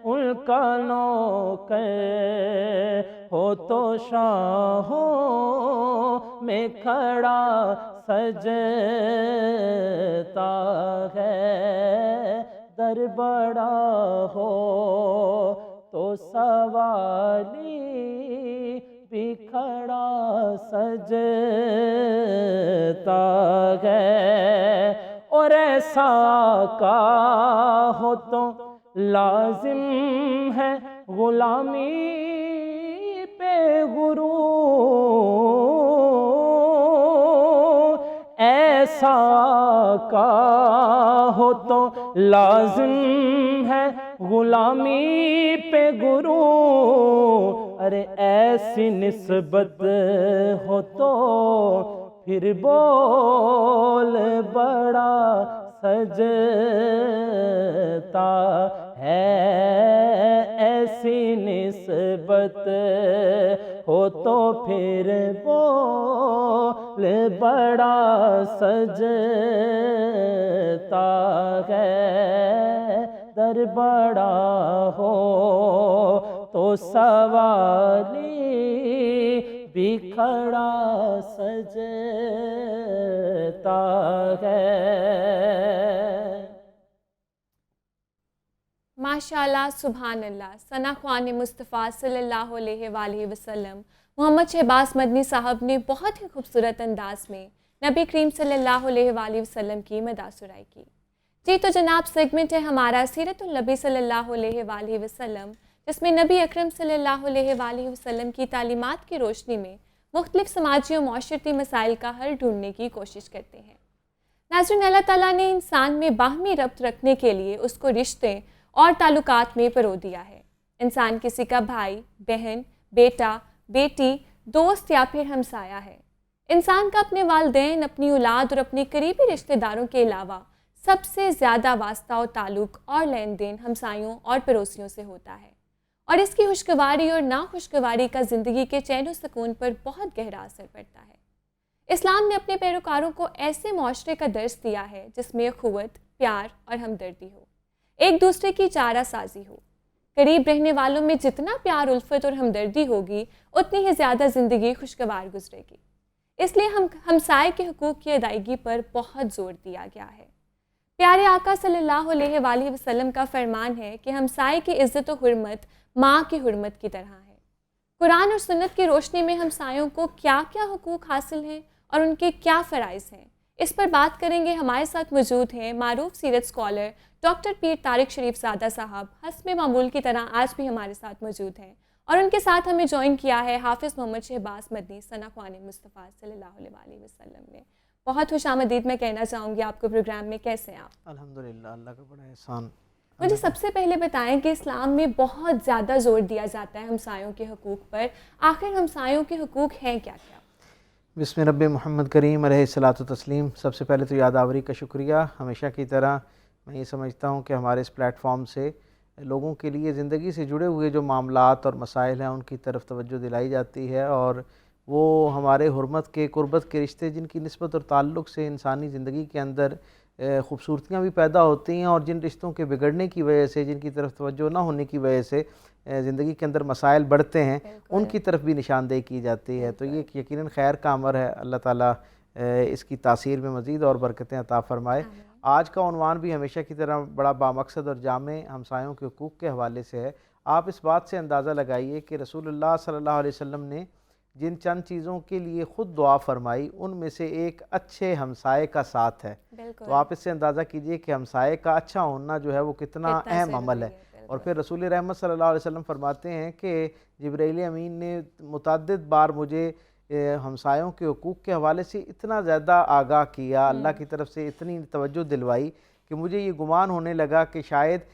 उनका नौकर हो तो शाहों में खड़ा सजता है। दर बड़ा हो तो सवाली बिखड़ा सजता है। और ऐसा का हो तो लाजिम है गुलामी पे गुरूर, ऐसा का हो तो लाजिम है गुलामी पे गुरूर। अरे ऐसी निस्बत हो तो फिर बोल बड़ा सजता है, ऐसी निस्बत हो तो फिर बोल बड़ा सजता है। दर बड़ा हो तो सवाली बिखड़ा सजता है। माशाल्लाह, सुभान अल्लाह। सना ख्वान मुस्तफ़ा सल्लल्लाहु अलैहि वसल्लम मोहम्मद शहबाज मदनी साहब ने बहुत ही खूबसूरत अंदाज में नबी करीम सल्लल्लाहु अलैहि वसल्लम की मदाह सुराई की। जी तो जनाब, सेगमेंट है हमारा सीरतुन नबी सल्लल्लाहु अलैहि वसल्लम, जिसमें नबी अकरम सल्लल्लाहु अलैहि वसल्लम की तालीमात की रोशनी में मुख्तलिफ समाजी और माशरती मसाइल का हल ढूंढने की कोशिश करते हैं। नाज़रीन, अल्लाह ताला ने इंसान में बाहमी रब्त रखने के लिए उसको रिश्ते और ताल्लुकात में परो दिया है। इंसान किसी का भाई, बहन, बेटा, बेटी, दोस्त या फिर हमसाया है। इंसान का अपने वालिदैन, अपनी औलाद और अपने करीबी रिश्तेदारों के अलावा सबसे ज़्यादा वास्ता और ताल्लुक़ और लेन देन हमसायों और पड़ोसियों से होता है, और इसकी खुशगवारी और नाखुशगवारी का ज़िंदगी के चैन और सुकून पर बहुत गहरा असर पड़ता है। इस्लाम ने अपने पैरोकारों को ऐसे माशरे का दर्स दिया है जिसमें अखुवत, प्यार और हमदर्दी हो, एक दूसरे की चारा साजी हो। करीब रहने वालों में जितना प्यार, उल्फत और हमदर्दी होगी, उतनी ही ज़्यादा ज़िंदगी खुशगवार गुजरेगी। इसलिए हमसाये के हुकूक़ की अदायगी पर बहुत ज़ोर दिया गया है। प्यारे आका सल्लल्लाहु अलैहि वसल्लम का फरमान है कि हमसाये की इज़्ज़त और हुर्मत माँ की हुर्मत की तरह है। कुरान और सुन्नत की रोशनी में हमसायों को क्या क्या हुकूक़ हासिल हैं और उनके क्या फ़राइज़ हैं, इस पर बात करेंगे। हमारे साथ मौजूद हैं मारूफ सीरत स्कॉलर डॉक्टर पीर तारिक शरीफ ज़ादा साहब, हस्ब मामूल की तरह आज भी हमारे साथ मौजूद हैं, और उनके साथ हमें ज्वाइन किया है हाफिज़ मोहम्मद शहबाज मदनी सना ख्वान मुस्तफ़ा सल्लल्लाहु अलैहि वसल्लम ने। बहुत खुशामदीद मैं कहना चाहूँगी आपको प्रोग्राम में। कैसे हैं आप? अल्हम्दुलिल्लाह, अल्लाह का बड़ा एहसान। मुझे सबसे पहले बताएं कि इस्लाम में बहुत ज़्यादा ज़ोर दिया जाता है हमसायों के हुकूक़ पर। आखिर हमसायों के हुकूक़ हैं क्या क्या? बिस्मिल्लाह रब्बे मोहम्मद करीम अलैहिस्सलातु तस्लीम। सबसे पहले तो यादावरी का शुक्रिया। हमेशा की तरह मैं ये समझता हूँ कि हमारे इस प्लेटफॉर्म से लोगों के लिए ज़िंदगी से जुड़े हुए जो मामलात और मसाइल हैं उनकी तरफ तवज्जो दिलाई जाती है, और वो हमारे हुर्मत के, कुर्बत के रिश्ते जिनकी निस्बत और ताल्लुक़ से इंसानी ज़िंदगी के अंदर ख़ूबसूरतियाँ भी पैदा होती हैं, और जिन रिश्तों के बिगड़ने की वजह से, जिनकी तरफ तवज्जो ना होने की वजह से ज़िंदगी के अंदर मसाइल बढ़ते हैं, उनकी तरफ भी निशानदेही की जाती है। तो ये यकीनन खैर का अमर है। अल्लाह ताला इसकी तासीर में मज़ीद और बरकतें अता फ़रमाए। आज का उन्वान भी हमेशा की तरह बड़ा बामकसद और जामे हमसायों के हुकूक़ के हवाले से है। आप इस बात से अंदाज़ा लगाइए कि रसूलुल्लाह सल्लल्लाहु अलैहि वसल्लम ने जिन चंद चीज़ों के लिए ख़ुद दुआ फरमाई उनमें से एक अच्छे हमसाए का साथ है। तो आप इससे अंदाज़ा कीजिए कि हमसाए का अच्छा होना जो है वो कितना अहम अमल है। और फिर रसूल रहमत सल्लल्लाहु अलैहि वसल्लम फरमाते हैं कि जिब्राईल अमीन ने मुतअद्दिद बार मुझे हमसायों के हुकूक़ के हवाले से इतना ज़्यादा आगाह किया, अल्लाह की तरफ से इतनी तवज्जो दिलवाई कि मुझे ये गुमान होने लगा कि शायद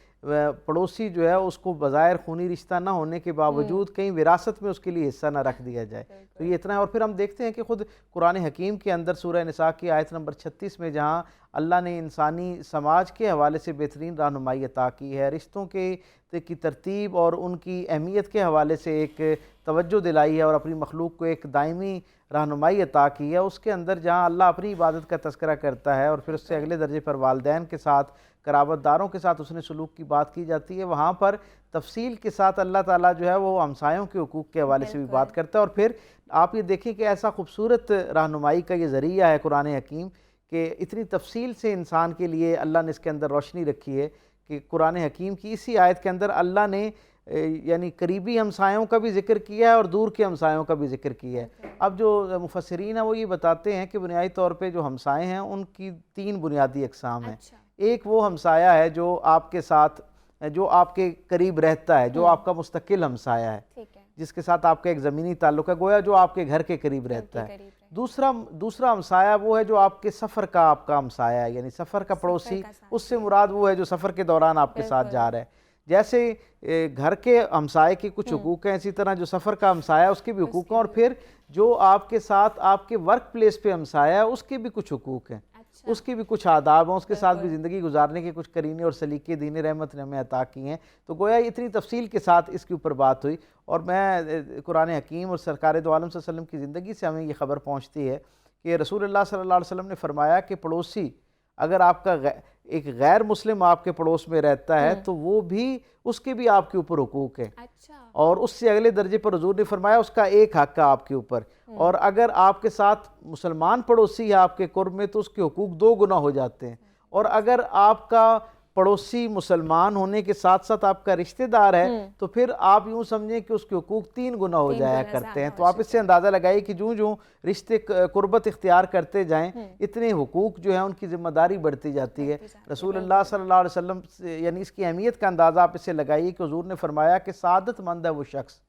पड़ोसी जो है उसको बज़ाहिर खूनी रिश्ता ना होने के बावजूद कहीं विरासत में उसके लिए हिस्सा ना रख दिया जाए। तो ये इतना है। और फिर हम देखते हैं कि ख़ुद कुरान हकीम के अंदर सूरह निसा की आयत नंबर 36 में जहाँ अल्लाह ने इंसानी समाज के हवाले से बेहतरीन रहनुमाई अता की है, रिश्तों की तरतीब और उनकी अहमियत के हवाले से एक तवज्जो दिलाई है और अपनी मखलूक को एक दायमी रहनुमाई अता की है, उसके अंदर जहाँ अल्लाह अपनी इबादत का तज़किरा करता है और फिर उससे अगले दर्जे पर वालिदैन के साथ, कराबतदारों के साथ उसने सलूक की बात की जाती है, वहाँ पर तफसील के साथ अल्लाह ताला जो है वो हमसायों के हुकूक़ के हवाले से भी बात करता है। और फिर आप ये देखें कि ऐसा खूबसूरत रहनुमाई का ये ज़रिया है कुरान हकीम कि इतनी तफसील से इंसान के लिए अल्लाह ने इसके अंदर रोशनी रखी है कि कुरान हकीम की इसी आयत के अंदर अल्लाह ने यानी करीबी हमसायों का भी जिक्र किया है और दूर के हमसायों का भी जिक्र किया है। अब जो मुफस्सिरीन हैं वो ये बताते हैं कि बुनियादी तौर पे जो हमसाए हैं उनकी 3 बुनियादी अक़साम हैं। एक वो हमसाया है जो आपके साथ, जो आपके करीब रहता है, जो आपका मुस्तकिल हमसाया है, जिसके साथ आपका एक ज़मीनी ताल्लुक़ है, गोया जो आपके घर के करीब रहता है। दूसरा हमसाया वो है जो आपके सफ़र का आपका हमसाया है, यानी सफ़र का पड़ोसी, उससे मुराद वो है जो सफ़र के दौरान आपके साथ जा रहा है। जैसे घर के हमसाए के कुछ हुकूक़ हैं, इसी तरह जो सफ़र का हमसाया उसके भी हुकूक़ हैं और फिर जो आपके साथ आपके वर्क प्लेस पे हमसाया है उसके भी कुछ हुकूक़ हैं, उसके भी कुछ आदाब हैं, उसके साथ भी ज़िंदगी गुजारने के कुछ करीने और सलीके दीन रहमत ने हमें अता किए हैं। तो गोया इतनी तफसील के साथ इसके ऊपर बात हुई और मैं कुरान हकीम और सरकार दो आलम सल्लल्लाहु अलैहि वसल्लम की ज़िंदगी से हमें ये ख़बर पहुँचती है कि रसूलुल्लाह सल्लल्लाहु अलैहि वसल्लम ने फरमाया कि पड़ोसी अगर आपका एक गैर मुस्लिम आपके पड़ोस में रहता है तो वो भी, उसके भी आपके ऊपर हुकूक है। और उससे अगले दर्जे पर हुजूर ने फरमाया उसका एक हक है आपके ऊपर। और अगर आपके साथ मुसलमान पड़ोसी है आपके कुर्ब में तो उसके हुकूक 2 गुना हो जाते हैं। और अगर आपका पड़ोसी मुसलमान होने के साथ साथ आपका रिश्तेदार है तो फिर आप यूँ समझें कि उसके हुकूक 3 गुना हो जाया करते हैं। तो आप इससे अंदाज़ा लगाइए कि जूँ जूँ रिश्ते कुर्बत इख्तियार करते जाएं इतने हुकूक जो है उनकी ज़िम्मेदारी बढ़ती जाती है। रसूलुल्लाह सल्लल्लाहु अलैहि वसल्लम यानी इसकी अहमियत का अंदाज़ा आप इससे लगाइए कि हुजूर ने फरमाया कि सादतमंद है वो शख्स,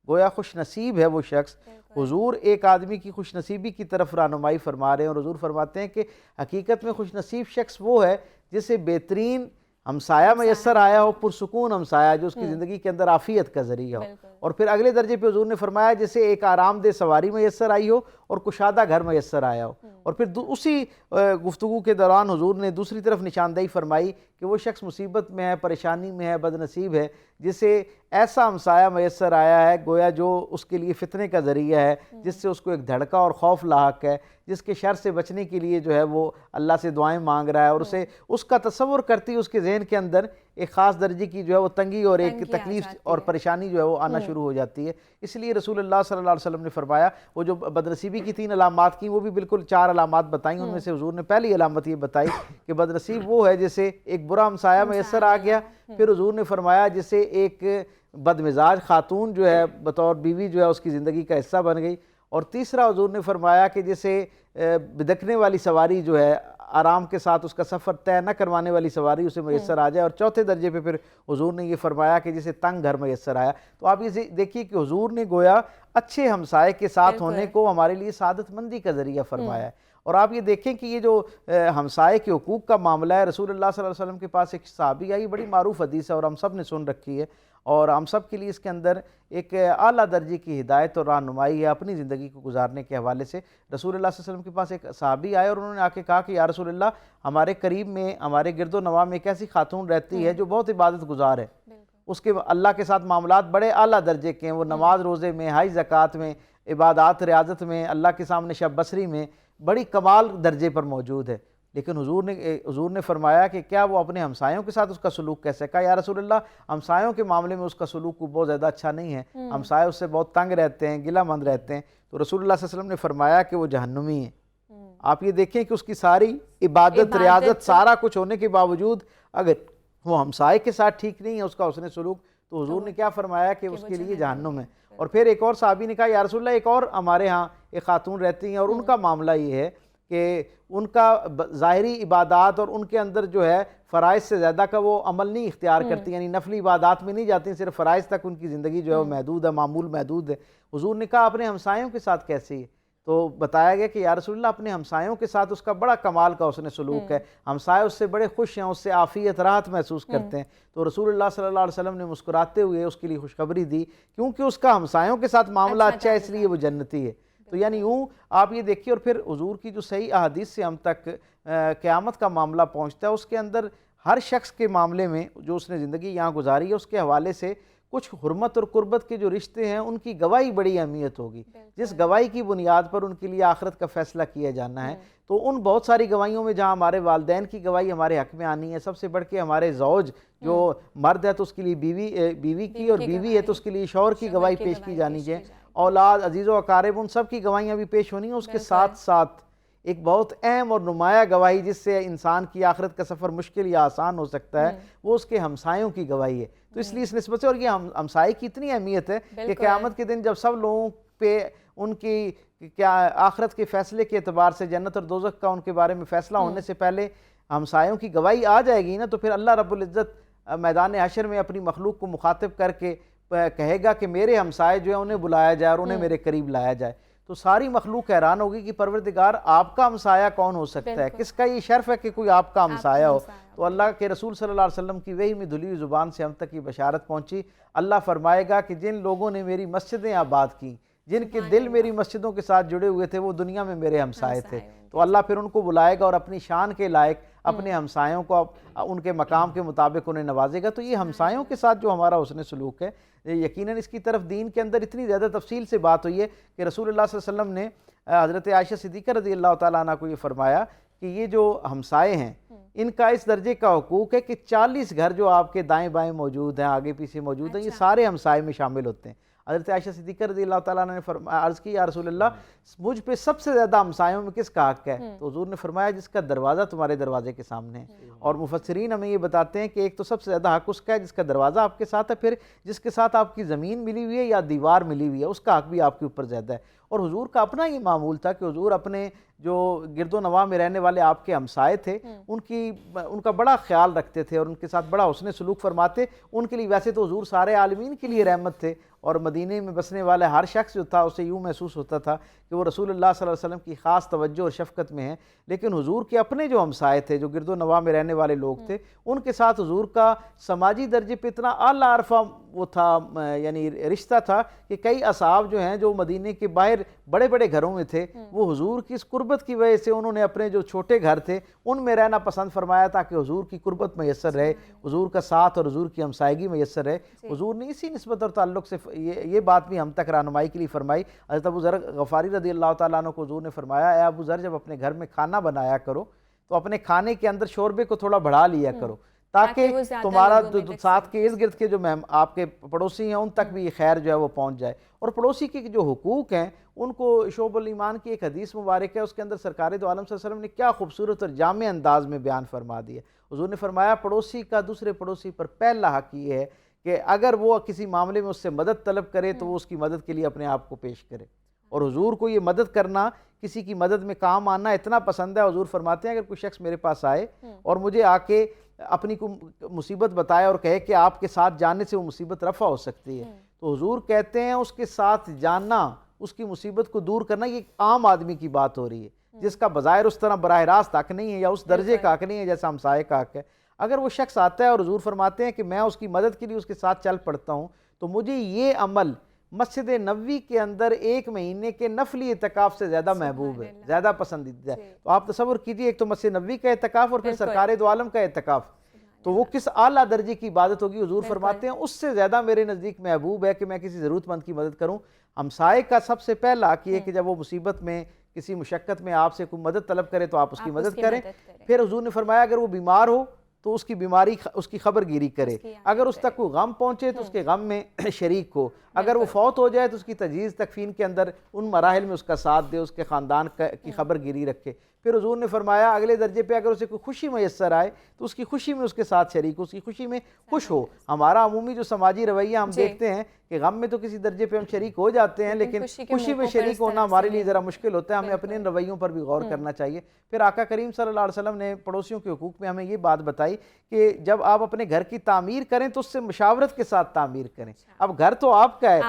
गोया खुश नसीब है वो शख्स। हुजूर एक आदमी की खुश नसीबी की तरफ रहनुमाई फरमा रहे हैं और हुजूर फरमाते हैं कि हकीकत में खुश नसीब शख्स वो है जिसे बेहतरीन हमसाया मैसर आया हो, पुरसुकून हमसाया जो उसकी ज़िंदगी के अंदर आफियत का ज़रिया हो। और फिर अगले दर्जे पे हुजूर ने फरमाया जैसे एक आरामदेह सवारी मैसर आई हो और कुशादा घर मैसर आया हो। और फिर उसी गुफ्तगू के दौरान हुजूर ने दूसरी तरफ निशानदेही फरमाई कि वो शख्स मुसीबत में है, परेशानी में है, बदनसीब है, जिसे ऐसा हमसाया मैसर आया है गोया जो उसके लिए फ़ितने का ज़रिया है, जिससे उसको एक धड़का और खौफ लाहक है, जिसके शर से बचने के लिए जो है वो अल्लाह से दुआएं मांग रहा है और उसे उसका तसव्वुर करती उसके जहन के अंदर एक ख़ास दर्जे की जो है वो तंगी और एक तकलीफ़ और परेशानी जो है वो आना शुरू हो जाती है। इसलिए रसूलुल्लाह सल्लल्लाहु अलैहि वसल्लम ने फरमाया वो जो बदनसीबी की 3 अलामात की वो भी बिल्कुल 4 अलामात बताई। उनमें से हुजूर ने पहली अलामत ये बताई कि बदनसीब वो है जिसे एक बुरा हमसाया मैसर आ गया। फिर हुजूर ने फरमाया जिसे एक बदमिजाज खातून जो है बतौर बीवी जो है उसकी ज़िंदगी का हिस्सा बन गई। और तीसरा हुजूर ने फरमाया कि जैसे बिदकने वाली सवारी जो है आराम के साथ उसका सफ़र तय न करवाने वाली सवारी उसे मैसर आ जाए। और चौथे दर्जे पे फिर हुजूर ने ये फरमाया कि जैसे तंग घर मैसर आया। तो आप ये देखिए कि हुजूर ने गोया अच्छे हमसाए के साथ होने को हमारे लिए सादतमंदी का ज़रिया फरमाया है। और आप ये देखें कि ये जो हमसाए के हुकूक का मामला है, रसूलुल्लाह सल्लल्लाहु अलैहि वसल्लम के पास एक सहाबी आई, बड़ी मारूफ हदीस है और हम सब ने सुन रखी है और हम सब के लिए इसके अंदर एक आला दर्जे की हिदायत और रहनुमाई है अपनी ज़िंदगी को गुजारने के हवाले से। रसूलुल्लाह सल्लल्लाहु अलैहि वसल्लम के पास एक सहाबी आए और उन्होंने आके कहा कि या रसूलुल्लाह, हमारे करीब में हमारे गिरदो नवा में एक ऐसी खातून रहती है जो बहुत इबादत गुजार है, उसके अल्लाह के साथ मामलात बड़े आला दर्जे के हैं, वो नमाज रोज़े में, हाई ज़कात में, इबादत रियाजत में, अल्लाह के सामने शब बसरी में बड़ी कमाल दर्जे पर मौजूद है। लेकिन हुजूर ने फरमाया कि क्या वो अपने हमसायों के साथ उसका सलूक कैसे? कहा या रसूलुल्लाह, हमसायों के मामले में उसका सलूक बहुत ज़्यादा अच्छा नहीं है, हमसाए उससे बहुत तंग रहते हैं, गिलामंद रहते हैं। तो रसूलुल्लाह सल्लल्लाहु अलैहि वसल्लम ने फरमाया कि वो जहन्नुमी है। आप ये देखें कि उसकी सारी इबादत रियाजत सारा कुछ होने के बावजूद अगर वो हमसाए के साथ ठीक नहीं है उसका उसने सलूक, तो हुजूर ने क्या फरमाया कि उसके लिए जहन्नुम है। और फिर एक और साहबी ने कहा या रसूलल्लाह एक और हमारे यहाँ एक खातून रहती हैं और उनका मामला ये है कि उनका ज़ाहिरी इबादात और उनके अंदर जो है फ़राइज़ से ज़्यादा का वो अमल नहीं इख्तियार करती, यानी नफली इबादात में नहीं जाती, सिर्फ फ़राइज़ तक उनकी ज़िंदगी जो है वो महदूद है, मामूल महदूद है। हुजूर ने कहा अपने हमसायों के साथ कैसे है? तो बताया गया कि या रसूलल्लाह अपने हमसायों के साथ उसका बड़ा कमाल का उसने सलूक है, हमसाए उससे बड़े खुश हैं, उससे आफ़ियत राहत महसूस करते हैं। तो रसूलुल्लाह सल्लल्लाहु अलैहि वसल्लम ने मुस्कुराते हुए उसके लिए खुशखबरी दी, क्योंकि उसका हमसायों के साथ मामला अच्छा है इसलिए वो जन्नती है। तो यानी यूँ आप ये देखिए, और फिर हुजूर की जो सही अहादीस से हम तक क़यामत का मामला पहुँचता है, उसके अंदर हर शख्स के मामले में जो उसने ज़िंदगी यहाँ गुजारी है उसके हवाले से कुछ हुर्मत और कुर्बत के जो रिश्ते हैं उनकी गवाही बड़ी अहमियत होगी, जिस गवाही की बुनियाद पर उनके लिए आखिरत का फ़ैसला किया जाना है। तो उन बहुत सारी गवाहियों में जहाँ हमारे वालिदैन की गवाही हमारे हक़ में आनी है, सबसे बढ़ के हमारे ज़ौज जो मर्द है तो उसके लिए बीवी की, और बीवी है तो उसके लिए शौहर की गवाही पेश की जानी चाहिए, औलाद अजीज़ व अकारिब उन सब की गवाहियाँ भी पेश होनी है। उसके साथ साथ एक बहुत अहम और नुमाया गवाही जिससे इंसान की आखिरत का सफ़र मुश्किल या आसान हो सकता है, वो उसके हमसायों की गवाही है। तो इसलिए इस निस्बत से, और ये हमसाये की इतनी अहमियत है कि क़यामत के दिन जब सब लोगों पे उनकी क्या आखिरत के फ़ैसले के एतबार से जन्नत और दोज़ख का उनके बारे में फ़ैसला होने से पहले हमसायों की गवाही आ जाएगी ना, तो फिर अल्लाह रब्बुल इज़्ज़त मैदान हशर में अपनी मखलूक को मुखातिब करके कहेगा कि मेरे हमसाए जो है उन्हें बुलाया जाए और उन्हें मेरे करीब लाया जाए। तो सारी मखलूक हैरान होगी कि परवरदिगार आपका हमसाया कौन हो सकता है, किसका ये शर्फ है कि कोई आपका हमसाया हो। तो अल्लाह के रसूल सल्लल्लाहु अलैहि वसल्लम की वही में धुली हुई ज़ुबान से हम तक ये बशारत पहुँची। अल्लाह फरमाएगा कि जिन लोगों ने मेरी मस्जिदें आबाद की, जिनके दिल मेरी मस्जिदों के साथ जुड़े हुए थे, वो दुनिया में मेरे हमसाए थे। तो अल्लाह फिर उनको बुलाएगा और अपनी शान के लायक अपने हमसायों को उनके मकाम के मुताबिक उन्हें नवाजेगा। तो ये हमसायों के साथ जो हमारा उसने सलूक है, यकीनन इसकी तरफ दीन के अंदर इतनी ज़्यादा तफसील से बात हुई है कि रसूलुल्लाह सल्लल्लाहु अलैहि वसल्लम ने हज़रत आयशा सिद्दीक़ा रज़ियल्लाहु ताला अन्हा को ये फरमाया कि ये जो हमसाए हैं इनका इस दर्जे का हुकूक है कि 40 घर जो आपके दाएं बाएं मौजूद हैं, आगे पीछे मौजूद हैं, ये सारे हमसाए में शामिल होते हैं। हज़रत आयशा सिद्दीक़ा रज़ियल्लाहु ताला अन्हा ने अर्ज़ की या रसूलल्लाह मुझ पे सबसे ज़्यादा हमसायों में किसका हक़ है? तो हुज़ूर ने फरमाया जिसका दरवाज़ा तुम्हारे दरवाजे के सामने है। और मुफस्सिरीन हमें ये बताते हैं कि एक तो सबसे ज़्यादा हक़ उसका है जिसका दरवाज़ा आपके साथ है, फिर जिसके साथ आपकी ज़मीन मिली हुई है या दीवार मिली हुई है उसका हक़ भी आपके ऊपर ज़्यादा है। और हुजूर का अपना ये मामूल था कि हुजूर अपने जो गिरदो नवाह में रहने वाले आपके हमसाए थे उनका बड़ा ख्याल रखते थे और उनके साथ बड़ा हुस्न सलूक फरमाते। उनके लिए वैसे तो हुजूर सारे आलमीन के लिए रहमत थे और मदीने में बसने वाला हर शख्स जो था उसे यूँ महसूस होता था कि वो रसूलुल्लाह सल्लल्लाहु अलैहि वसल्लम की ख़ास तवज्जो और शफ़क़त में है। लेकिन हुजूर के अपने जो हमसाए थे, जो गिरदो नवाह में रहने वाले लोग थे, उनके साथ हुजूर का समाजी दर्जे पे इतना आला अरफा वो था, यानी रिश्ता था कि कई असहाब जो हैं जो मदीने के बाहर बड़े बड़े घरों में थे, वो हुजूर की इस कुर्बत की वजह से उन्होंने अपने जो छोटे घर थे उनमें रहना पसंद फरमाया ताकि हुजूर की कुर्बत मैसर रहे, हुजूर का साथ और हुजूर की हमसायगी मैसर रहे। हुजूर ने इसी निस्बत और ताल्लुक़ से ये बात भी हम तक रहनुमाई के लिए फरमाई। हज़रत अबू ज़र गफ़ारी रज़ियल्लाहु ताला अन्हु को हुजूर ने फरमाया, ए अबू ज़र जब अपने घर में खाना बनाया करो तो अपने खाने के अंदर शोरबे को थोड़ा बढ़ा लिया करो ताकि तुम्हारा साथ के इर्द गिर्द के जो आपके पड़ोसी हैं उन तक भी खैर जो है वो पहुँच जाए। और पड़ोसी के जो हुकूक हैं उनको शोबुल ईमान की एक हदीस मुबारक है, उसके अंदर सरकार दो आलम सल्लल्लाहु अलैहि वसल्लम ने क्या खूबसूरत और जामे अंदाज में बयान फरमा दिया। हुजूर ने फरमाया पड़ोसी का दूसरे पड़ोसी पर पहला हक ये है कि अगर वो किसी मामले में उससे मदद तलब करे तो वो उसकी मदद के लिए अपने आप को पेश करे। और हुजूर को ये मदद करना, किसी की मदद में काम आना इतना पसंद है। हुजूर फरमाते हैं अगर कोई शख्स मेरे पास आए और मुझे आके अपनी को मुसीबत बताए और कहे कि आपके साथ जाने से वो मुसीबत रफ़ा हो सकती है, तो हुजूर कहते हैं उसके साथ जानना, उसकी मुसीबत को दूर करना, ये आम आदमी की बात हो रही है जिसका बज़ाहिर उस तरह बराह रास्त हक़ नहीं है या उस दर्जे का हक़ नहीं है जैसा हमसाये का हक़ है। अगर वो शख्स आता है और हुजूर फरमाते हैं कि मैं उसकी मदद के लिए उसके साथ चल पड़ता हूँ, तो मुझे ये अमल मस्जिद नबवी के अंदर 1 महीने के नफली एतकाफ़ से ज़्यादा महबूब है, ज़्यादा पसंदीदा है। तो आप तसव्वुर कीजिए, एक तो मस्जिद नबवी का एतकाफ़ और फिर सरकार दो आलम का एतकाफ़, तो वो किस आला दर्जे की इबादत होगी। हुजूर फरमाते हैं उससे ज़्यादा मेरे नज़दीक महबूब है कि मैं किसी ज़रूरतमंद की मदद करूँ। हमसाये का सबसे पहला हक़ ये कि जब वो मुसीबत में किसी मुशक्क़त में आपसे कोई मदद तलब करे तो आप उसकी मदद करें। फिर हुजूर ने फरमाया अगर वो बीमार हो तो उसकी बीमारी उसकी खबरगिरी करे, अगर उस तक कोई गम पहुँचे तो उसके गम में शरीक हो, अगर वो फौत हो जाए तो उसकी तजहीज़ तकफीन के अंदर उन मराहिल में उसका साथ दे, उसके ख़ानदान की खबरगिरी रखे। फिर हुजूर ने फरमाया अगले दर्जे पे अगर उसे कोई खुशी मैसर आए तो उसकी खुशी में उसके साथ शरीक हो, उसकी खुशी में खुश हो। हमारा अमूमी जो समाजी रवैया हम देखते हैं कि गम में तो किसी दर्जे पे हम शरीक हो जाते हैं, लेकिन खुशी में शरीक होना हमारे लिए ज़रा मुश्किल होता है। हमें अपने इन रवैयों पर भी गौर करना चाहिए। फिर आका करीम सल्लल्लाहु अलैहि वसल्लम ने पड़ोसियों के हुकूक में हमें ये बात बताई कि जब आप अपने घर की तामीर करें तो उससे मुशावरत के साथ तामीर करें। अब घर तो आपका है,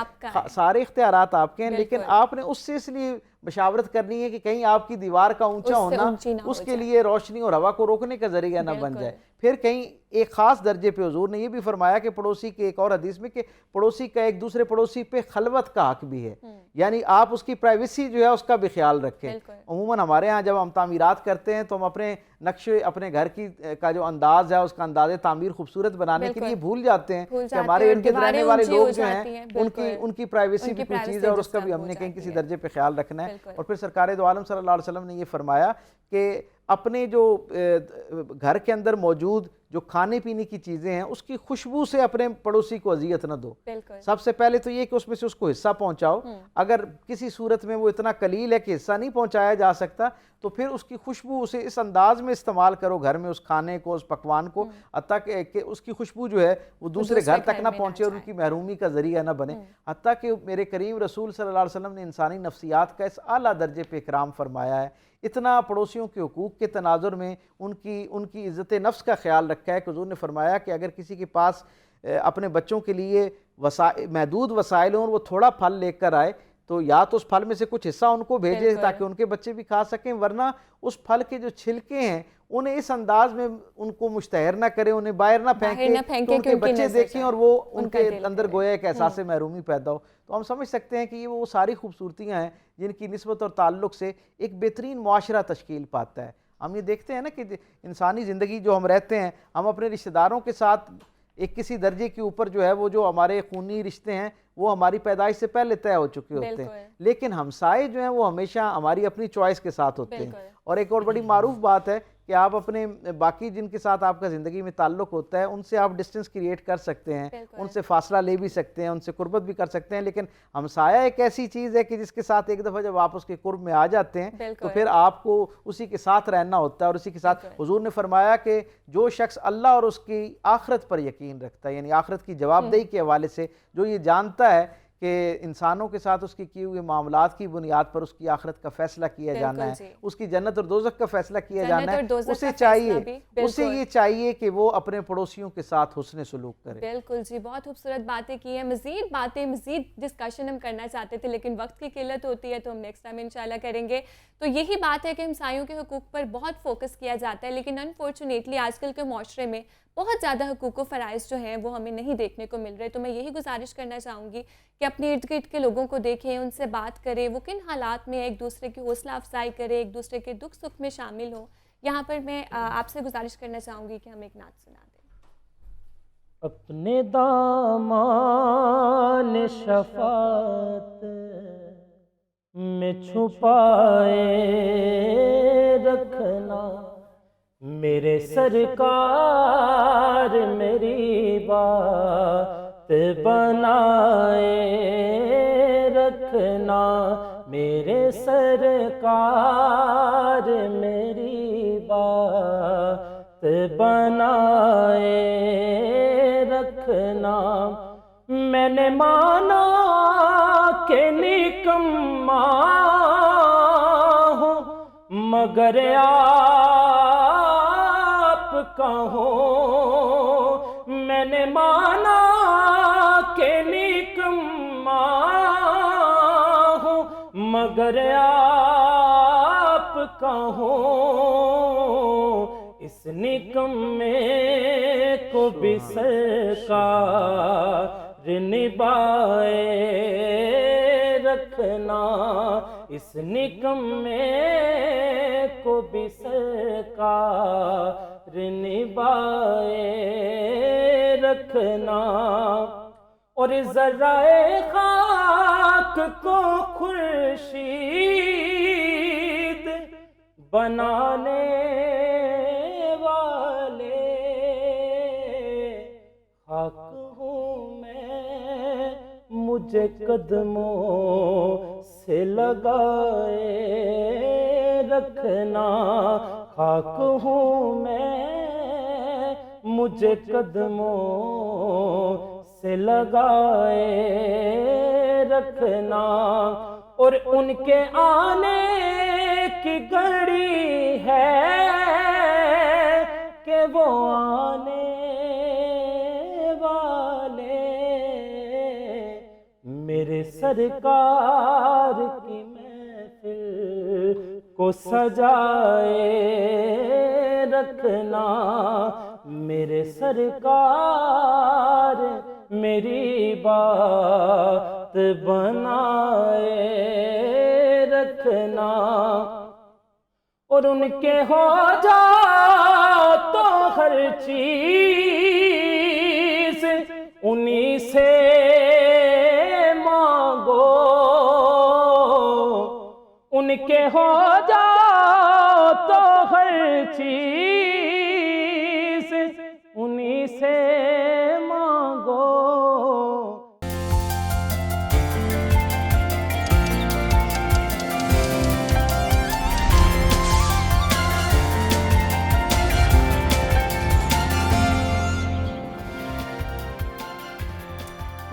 सारे इख्तियारात आपके हैं, लेकिन आपने उससे इसलिए मशावरत करनी है कि कहीं आपकी दीवार का ऊंचा होना उसके लिए रोशनी और हवा को रोकने का जरिया ना बन जाए। फिर कहीं एक ख़ास दर्जे पे हुजूर ने ये भी फरमाया कि पड़ोसी के, एक और हदीस में, कि पड़ोसी का एक दूसरे पड़ोसी पे खलवत का हक भी है, यानी आप उसकी प्राइवेसी जो है उसका भी ख्याल रखें। अमूमन हमारे यहाँ जब हम तामीरात करते हैं तो हम अपने नक्शे, अपने घर की का जो अंदाज़ है उसका अंदाज़ तामीर खूबसूरत बनाने के लिए भूल जाते हैं कि हमारे इर्द गिर्द रहने वाले लोग जो हैं उनकी प्राइवेसी भी कोई चीज़ है और उसका भी हमने कहीं किसी दर्जे पे ख्याल रखना है। और फिर सरकार दो आलम सल्लल्लाहु अलैहि वसल्लम ने ये फरमाया कि अपने जो घर के अंदर मौजूद जो खाने पीने की चीज़ें हैं उसकी खुशबू से अपने पड़ोसी को अजियत न दो। सबसे पहले तो ये कि उसमें से उसको हिस्सा पहुंचाओ। अगर किसी सूरत में वो इतना कलील है कि हिस्सा नहीं पहुंचाया जा सकता तो फिर उसकी खुशबू उसे इस अंदाज में इस्तेमाल करो घर में, उस खाने को, उस पकवान को, हत्ता कि उसकी खुशबू जो है वो दूसरे घर तक ना पहुंचे और उनकी महरूमी का जरिया ना बने। हत्ता कि मेरे करीम रसूल सल्लल्लाहु अलैहि वसल्लम ने इंसानी नफ्सियात का इस आला दर्जे पे इकराम फरमाया है। इतना पड़ोसियों के हुकूक के तनाजुर में उनकी इज़्ज़त नफ्स का ख्याल रखा है कि हुज़ूर ने फरमाया कि अगर किसी के पास अपने बच्चों के लिए महदूद वसाइल हों और वो थोड़ा फल लेकर आए तो या तो उस फल में से कुछ हिस्सा उनको भेजे ताकि उनके बच्चे भी खा सकें, वरना उस फल के जो छिलके हैं उन्हें इस अंदाज में उनको मुश्तहर ना करें, उन्हें बाहर ना फेंके तो उनके बच्चे देखें और वो उनके अंदर गोया एक एहसास महरूमी पैदा हो। तो हम समझ सकते हैं कि ये वो सारी खूबसूरतियाँ हैं जिनकी निस्बत और ताल्लुक़ से एक बेहतरीन मुआशरा तश्कील पाता है। हम ये देखते हैं ना कि इंसानी ज़िंदगी जो हम रहते हैं, हम अपने रिश्तेदारों के साथ एक किसी दर्जे के ऊपर जो है वो जो हमारे खूनी रिश्ते हैं वो हमारी पैदाइश से पहले तय हो चुके होते हैं, लेकिन हमसाए जो हैं वो हमेशा हमारी अपनी चॉइस के साथ होते हैं। और एक और बड़ी मारूफ बात है कि आप अपने बाकी जिनके साथ आपका ज़िंदगी में ताल्लुक़ होता है उनसे आप डिस्टेंस क्रिएट कर सकते हैं, उनसे फासला ले भी सकते हैं, उनसे कुर्बत भी कर सकते हैं, लेकिन हमसाया एक ऐसी चीज़ है कि जिसके साथ एक दफ़ा जब आप उसके कुर्ब में आ जाते हैं तो फिर आपको उसी के साथ रहना होता है। और उसी के साथ हुजूर ने फरमाया कि जो शख्स अल्लाह और उसकी आखिरत पर यकीन रखता है, यानी आखिरत की जवाबदेही के हवाले से जो ये जानता है कि इंसानों के साथ उसके किए हुए मामलात की बुनियाद पर उसकी आखिरत का फैसला किया जाना है, उसकी जन्नत और दोज़ख का फैसला किया जाना है, उसे ये चाहिए कि वो अपने पड़ोसियों के साथ हुस्न सलूक करे। बिल्कुल जी, बहुत खूबसूरत बातें की हैं। मज़ीद डिस्कशन हम करना चाहते थे लेकिन वक्त की किल्लत होती है तो हम नेक्स्ट टाइम इंशाल्लाह करेंगे। तो यही बात है कि हमसायों के हुकूक पर बहुत फोकस किया जाता है, लेकिन अनफॉर्चुनेटली आजकल के माशरे में बहुत ज़्यादा हुकूक व फ़राइज़ जो हैं वो हमें नहीं देखने को मिल रहे। तो मैं यही गुजारिश करना चाहूँगी कि अपने इर्द गिर्द के लोगों को देखें, उनसे बात करें, वो किन हालात में एक दूसरे की हौसला अफजाई करें, एक दूसरे के दुख सुख में शामिल हो। यहाँ पर मैं आपसे गुजारिश करना चाहूँगी कि हम एक नात सुना दें। अपने दामान शफात में छुपाए रखना, मेरे सरकार मेरी बात बनाए रखना, मेरे सरकार मेरी बात बनाए रखना। मैंने माना के निकम्मा हूँ मगर कहो, मैंने माना के निकम्मा हूँ मगर आप कहो, इस निकम्मे को भी सरकार निभाए रखना, इस निकम्मे को भी सरकार निभाए रखना। और ज़र्राए खाक को खुर्शीद बनाने वाले खाक हूँ मैं, मुझे कदमों से लगाए रखना। खाक हूँ मैं मुझे कदमों से लगाए रखना, और उनके आने की घड़ी है कि वो आने वाले मेरे सरकार की महफिल को सजाए रखना। मेरे सरकार मेरी बात बनाए रखना, और उनके हो जा तो हर चीज उन्हीं से मांगो। उनके हो जा तो हर चीज उन्हीं से मांगो।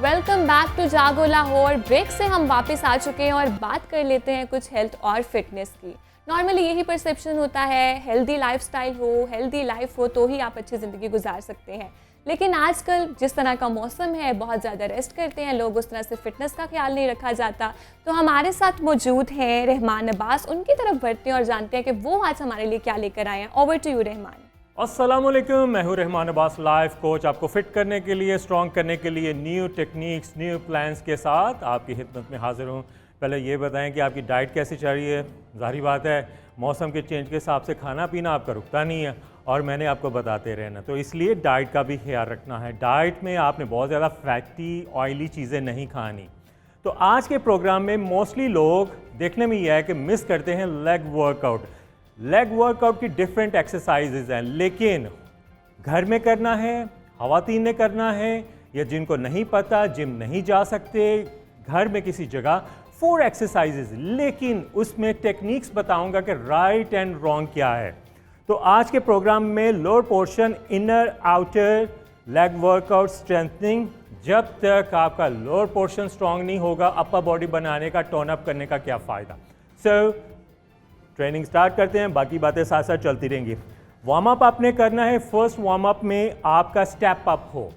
वेलकम बैक टू जागो लाहौर। ब्रेक से हम वापस आ चुके हैं और बात कर लेते हैं कुछ हेल्थ और फिटनेस की। नॉर्मली यही परसेप्शन होता है, हेल्दी लाइफस्टाइल हो, हेल्दी लाइफ हो तो ही आप अच्छी ज़िंदगी गुजार सकते हैं। लेकिन आजकल जिस तरह का मौसम है, बहुत ज़्यादा रेस्ट करते हैं लोग, उस तरह से फिटनेस का ख्याल नहीं रखा जाता। तो हमारे साथ मौजूद हैं रहमान अब्बास। उनकी तरफ बढ़ते हैं और जानते हैं कि वो आज हमारे लिए क्या लेकर आए हैं। Over to you Rahman. अस्सलामुअलैकुम, मैं हूँ रहमान अब्बास, लाइफ कोच, आपको फिट करने के लिए, स्ट्रॉन्ग करने के लिए न्यू टेक्निक्स, न्यू प्लान्स के साथ आपकी खिदमत में हाजिर हूँ। पहले ये बताएं कि आपकी डाइट कैसी चल रही है। ज़ाहिर बात है मौसम के चेंज के हिसाब से खाना पीना आपका रुकता नहीं है और मैंने आपको बताते रहना, तो इसलिए डाइट का भी ख्याल रखना है। डाइट में आपने बहुत ज़्यादा फैटी ऑयली चीज़ें नहीं खानी। तो आज के प्रोग्राम में मोस्टली लोग देखने में यह है कि मिस करते हैं लेग वर्कआउट। लेग वर्कआउट की डिफरेंट एक्सरसाइजेज हैं, लेकिन घर में करना है, ख़वातीन ने करना है, या जिनको नहीं पता, जिम नहीं जा सकते, घर में किसी जगह 4 एक्सरसाइजेज, लेकिन उसमें टेक्निक्स बताऊंगा कि राइट एंड रॉन्ग क्या है। तो आज के प्रोग्राम में lower portion, inner outer leg workout strengthening. जब तक आपका लोअर पोर्शन स्ट्रांग नहीं होगा, अपर बॉडी बनाने का, टोन अप करने का क्या फ़ायदा। सो ट्रेनिंग स्टार्ट करते हैं, बाकी बातें साथ साथ चलती रहेंगी। वार्म अप आपने करना है। फर्स्ट वार्म अप में आपका स्टेप अप हो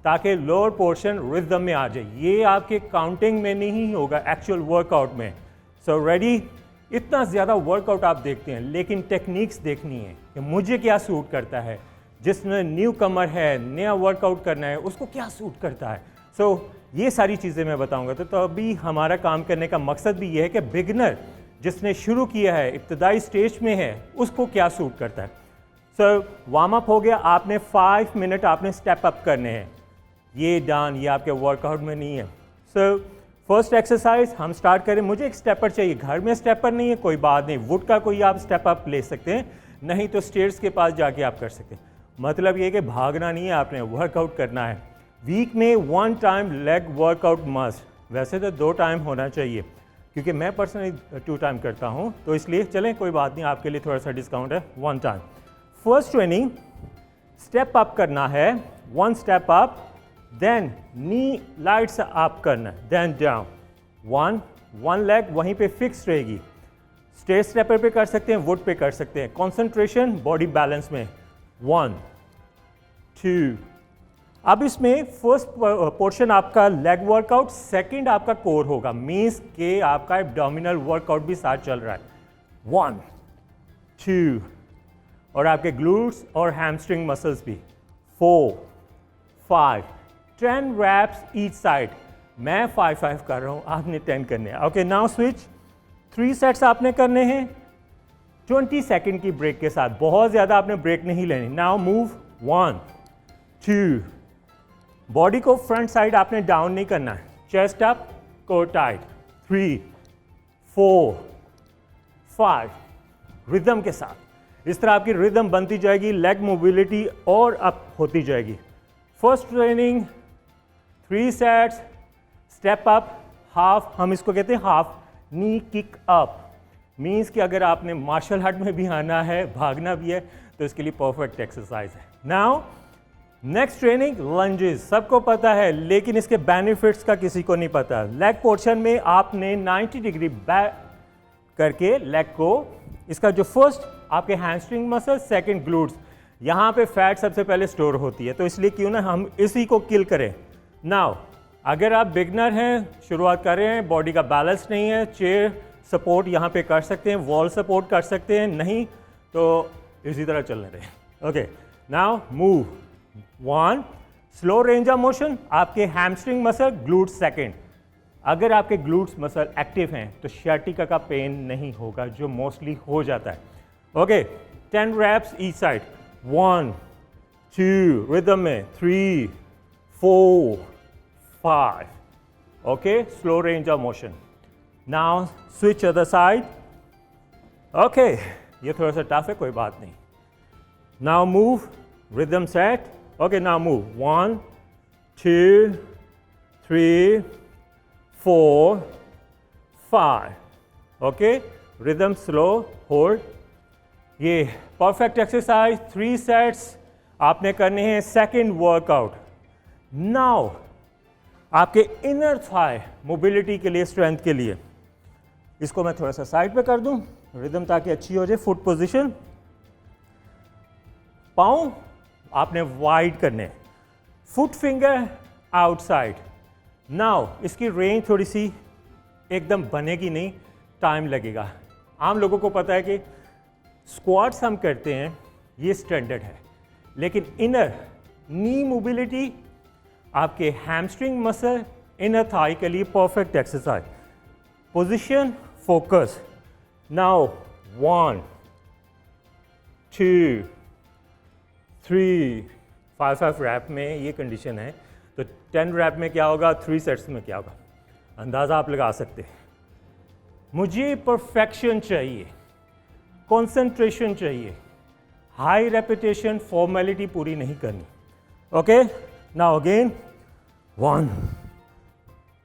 ताकि लोअर पोर्शन रिदम में आ जाए। ये आपके काउंटिंग में नहीं होगा, एक्चुअल वर्कआउट में। So ready. इतना ज़्यादा वर्कआउट आप देखते हैं, लेकिन टेक्निक्स देखनी है कि मुझे क्या सूट करता है। जिसने न्यू कमर है, नया वर्कआउट करना है, उसको क्या सूट करता है। सो ये सारी चीज़ें मैं बताऊंगा। तो अभी हमारा काम करने का मकसद भी ये है कि बिगनर जिसने शुरू किया है, इब्तदाई स्टेज में है, उसको क्या सूट करता है। सो वार्म अप हो गया। आपने 5 मिनट आपने स्टेप अप करने हैं। ये डन, ये आपके वर्कआउट में नहीं है। सो फर्स्ट एक्सरसाइज हम स्टार्ट करें। मुझे एक स्टेपर चाहिए। घर में स्टेपर नहीं है, कोई बात नहीं, वुड का कोई आप स्टेप अप ले सकते हैं, नहीं तो स्टेयर्स के पास जाके आप कर सकते हैं। मतलब ये कि भागना नहीं है, आपने वर्कआउट करना है। वीक में 1 टाइम लेग वर्कआउट मस्ट। वैसे तो 2 टाइम होना चाहिए, क्योंकि मैं पर्सनली 2 टाइम करता हूँ, तो इसलिए चलें कोई बात नहीं, आपके लिए थोड़ा सा डिस्काउंट है, 1 time. First training step up करना है, 1 स्टेप अप, देन नी लाइट्स अप करना है, देन डाउन, 1 लेग वहीं पे फिक्स रहेगी। स्टेयर स्टेपर पे कर सकते हैं, वुड पे कर सकते हैं। कंसंट्रेशन बॉडी बैलेंस में, 1 2। अब इसमें फर्स्ट पोर्शन आपका लेग वर्कआउट, सेकंड आपका कोर होगा, मीन्स के आपका एब्डोमिनल वर्कआउट भी साथ चल रहा है। 1 2, और आपके ग्लूट्स और हैमस्ट्रिंग मसल्स भी। 4 5, 10 रैप्स ईच साइड। मैं 5 कर रहा हूँ, आपने 10 करने हैं। Okay, now switch. 3 सेट्स आपने करने हैं 20 सेकेंड की ब्रेक के साथ। बहुत ज़्यादा आपने ब्रेक नहीं लेनी। Now move, 1 2। बॉडी को फ्रंट साइड आपने डाउन नहीं करना है, chest up, core tight. 3 4 5, rhythm के साथ। इस तरह आपकी रिदम बनती जाएगी, लेग मोबिलिटी और अप होती जाएगी। First training 3 sets, step up, half, हम इसको कहते हैं हाफ नी किक अप। मीन्स कि अगर आपने मार्शल आर्ट में भी आना है, भागना भी है, तो इसके लिए परफेक्ट एक्सरसाइज है। नाउ नेक्स्ट ट्रेनिंग लंजेस, सबको पता है लेकिन इसके बेनिफिट्स का किसी को नहीं पता। लेग पोर्शन में आपने 90 डिग्री बैक करके लेग को, इसका जो फर्स्ट आपके हैमस्ट्रिंग मसल, सेकंड ग्लूट्स, यहाँ पे फैट सबसे पहले स्टोर होती है, तो इसलिए क्यों ना हम इसी को किल करें। नाउ अगर आप बिगनर हैं, शुरुआत कर रहे हैं, बॉडी का बैलेंस नहीं है, चेयर सपोर्ट यहाँ पे कर सकते हैं, वॉल सपोर्ट कर सकते हैं, नहीं तो इसी तरह चलने दें। Okay, now move 1, slow range of motion, आपके हैमस्ट्रिंग मसल, ग्लूट्स सेकंड। अगर आपके ग्लूट्स मसल एक्टिव हैं तो sciatica का पेन नहीं होगा, जो मोस्टली हो जाता है। Okay, 10 reps each side, 1 2, rhythm में 3 4 5। Okay, slow range of motion. Now switch other side. Okay, ये थोड़ा सा टफ है, कोई बात नहीं। Now move, rhythm set. Okay, now move 1 2 3 4 5। Okay, rhythm slow, hold. ये परफेक्ट एक्सरसाइज 3 सेट्स आपने करने हैं। सेकंड वर्कआउट, नाउ आपके इनर थाई मोबिलिटी के लिए, स्ट्रेंथ के लिए, इसको मैं थोड़ा सा साइड पे कर दूं, रिदम ताकि अच्छी हो जाए। फुट पोजीशन, पाँव आपने वाइड करने, फुट फिंगर आउटसाइड। नाउ इसकी रेंज थोड़ी सी एकदम बनेगी नहीं, टाइम लगेगा। आम लोगों को पता है कि स्क्वाट्स हम करते हैं, ये स्टैंडर्ड है, लेकिन इनर नी मोबिलिटी, आपके हैमस्ट्रिंग मसल, इनर थाई के लिए perfect exercise. Position, focus. Now 1 2 3 5 rep में ये कंडीशन है, तो 10 रैप में क्या होगा, 3 सेट्स में क्या होगा, अंदाज़ा आप लगा सकते हैं। मुझे परफेक्शन चाहिए, कंसंट्रेशन चाहिए, हाई रेपिटेशन, फॉर्मेलिटी पूरी नहीं करनी। Okay, now again 1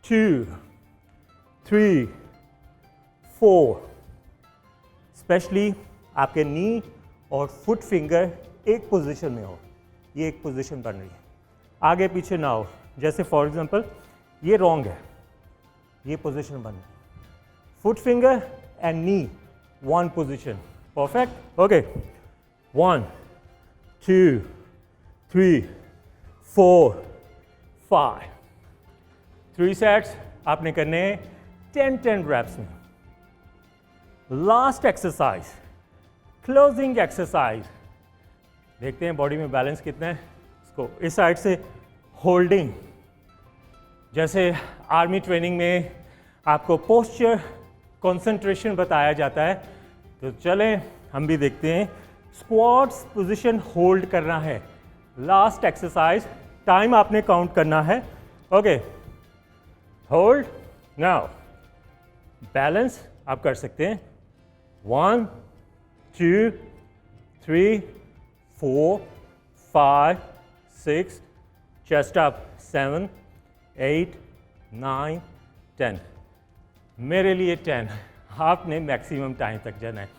2 3 4। स्पेशली आपके नी और फुट फिंगर एक पोजीशन में हो, ये एक पोजीशन बन रही है, आगे पीछे ना हो। जैसे फॉर एग्जांपल ये रॉन्ग है, ये पोजीशन बन रही है, foot finger and knee one position, perfect. Okay, 1 2 3 4 5। 3 sets आपने करने हैं 10 reps में। Last exercise, closing exercise. देखते हैं बॉडी में बैलेंस कितना है। इसको इस साइड से होल्डिंग, जैसे आर्मी ट्रेनिंग में आपको पोस्चर कंसंट्रेशन बताया जाता है, तो चलें हम भी देखते हैं। स्क्वाट्स पोजीशन होल्ड करना है। लास्ट एक्सरसाइज, टाइम आपने काउंट करना है। Okay, hold. नाउ बैलेंस आप कर सकते हैं। 1 2 3 4 5 6, चेस्ट अप 7 8 9 10। मेरे लिए 10, आपने मैक्सिमम टाइम तक जाना है।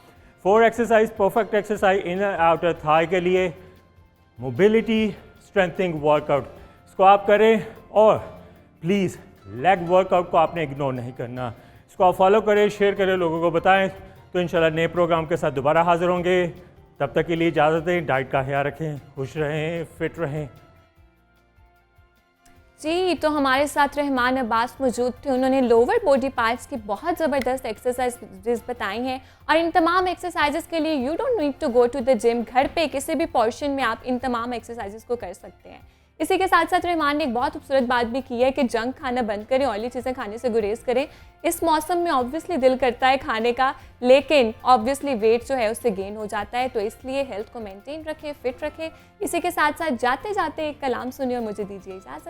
4 exercise, perfect exercise inner outer thigh के लिए, मोबिलिटी स्ट्रेंथनिंग वर्कआउट, इसको आप करें। और प्लीज़ लेग वर्कआउट को आपने इग्नोर नहीं करना, इसको आप फॉलो करें, शेयर करें, लोगों को बताएं। तो इंशाल्लाह नए प्रोग्राम के साथ दोबारा हाजिर होंगे। तब तक के लिए इजाज़त दें, डाइट का ख्याल रखें, खुश रहें, फिट रहें। जी, तो हमारे साथ रहमान अब्बास मौजूद थे। उन्होंने लोअर बॉडी पार्ट्स की बहुत ज़बरदस्त एक्सरसाइजेज बताई हैं, और इन तमाम एक्सरसाइजेज के लिए you don't need to go to the gym. घर पे किसी भी पोर्शन में आप इन तमाम एक्सरसाइजेज को कर सकते हैं। इसी के साथ साथ रहमान ने एक बहुत खूबसूरत बात भी की है कि जंक खाना बंद करें, ऑयली चीज़ें खाने से गुरेज करें। इस मौसम में ऑब्वियसली दिल करता है खाने का, लेकिन ऑब्वियसली वेट जो है उससे गेन हो जाता है, तो इसलिए हेल्थ को मेंटेन रखें, फिट रखें। इसी के साथ साथ जाते जाते एक कलाम सुनिए और मुझे दीजिए इजाज़त।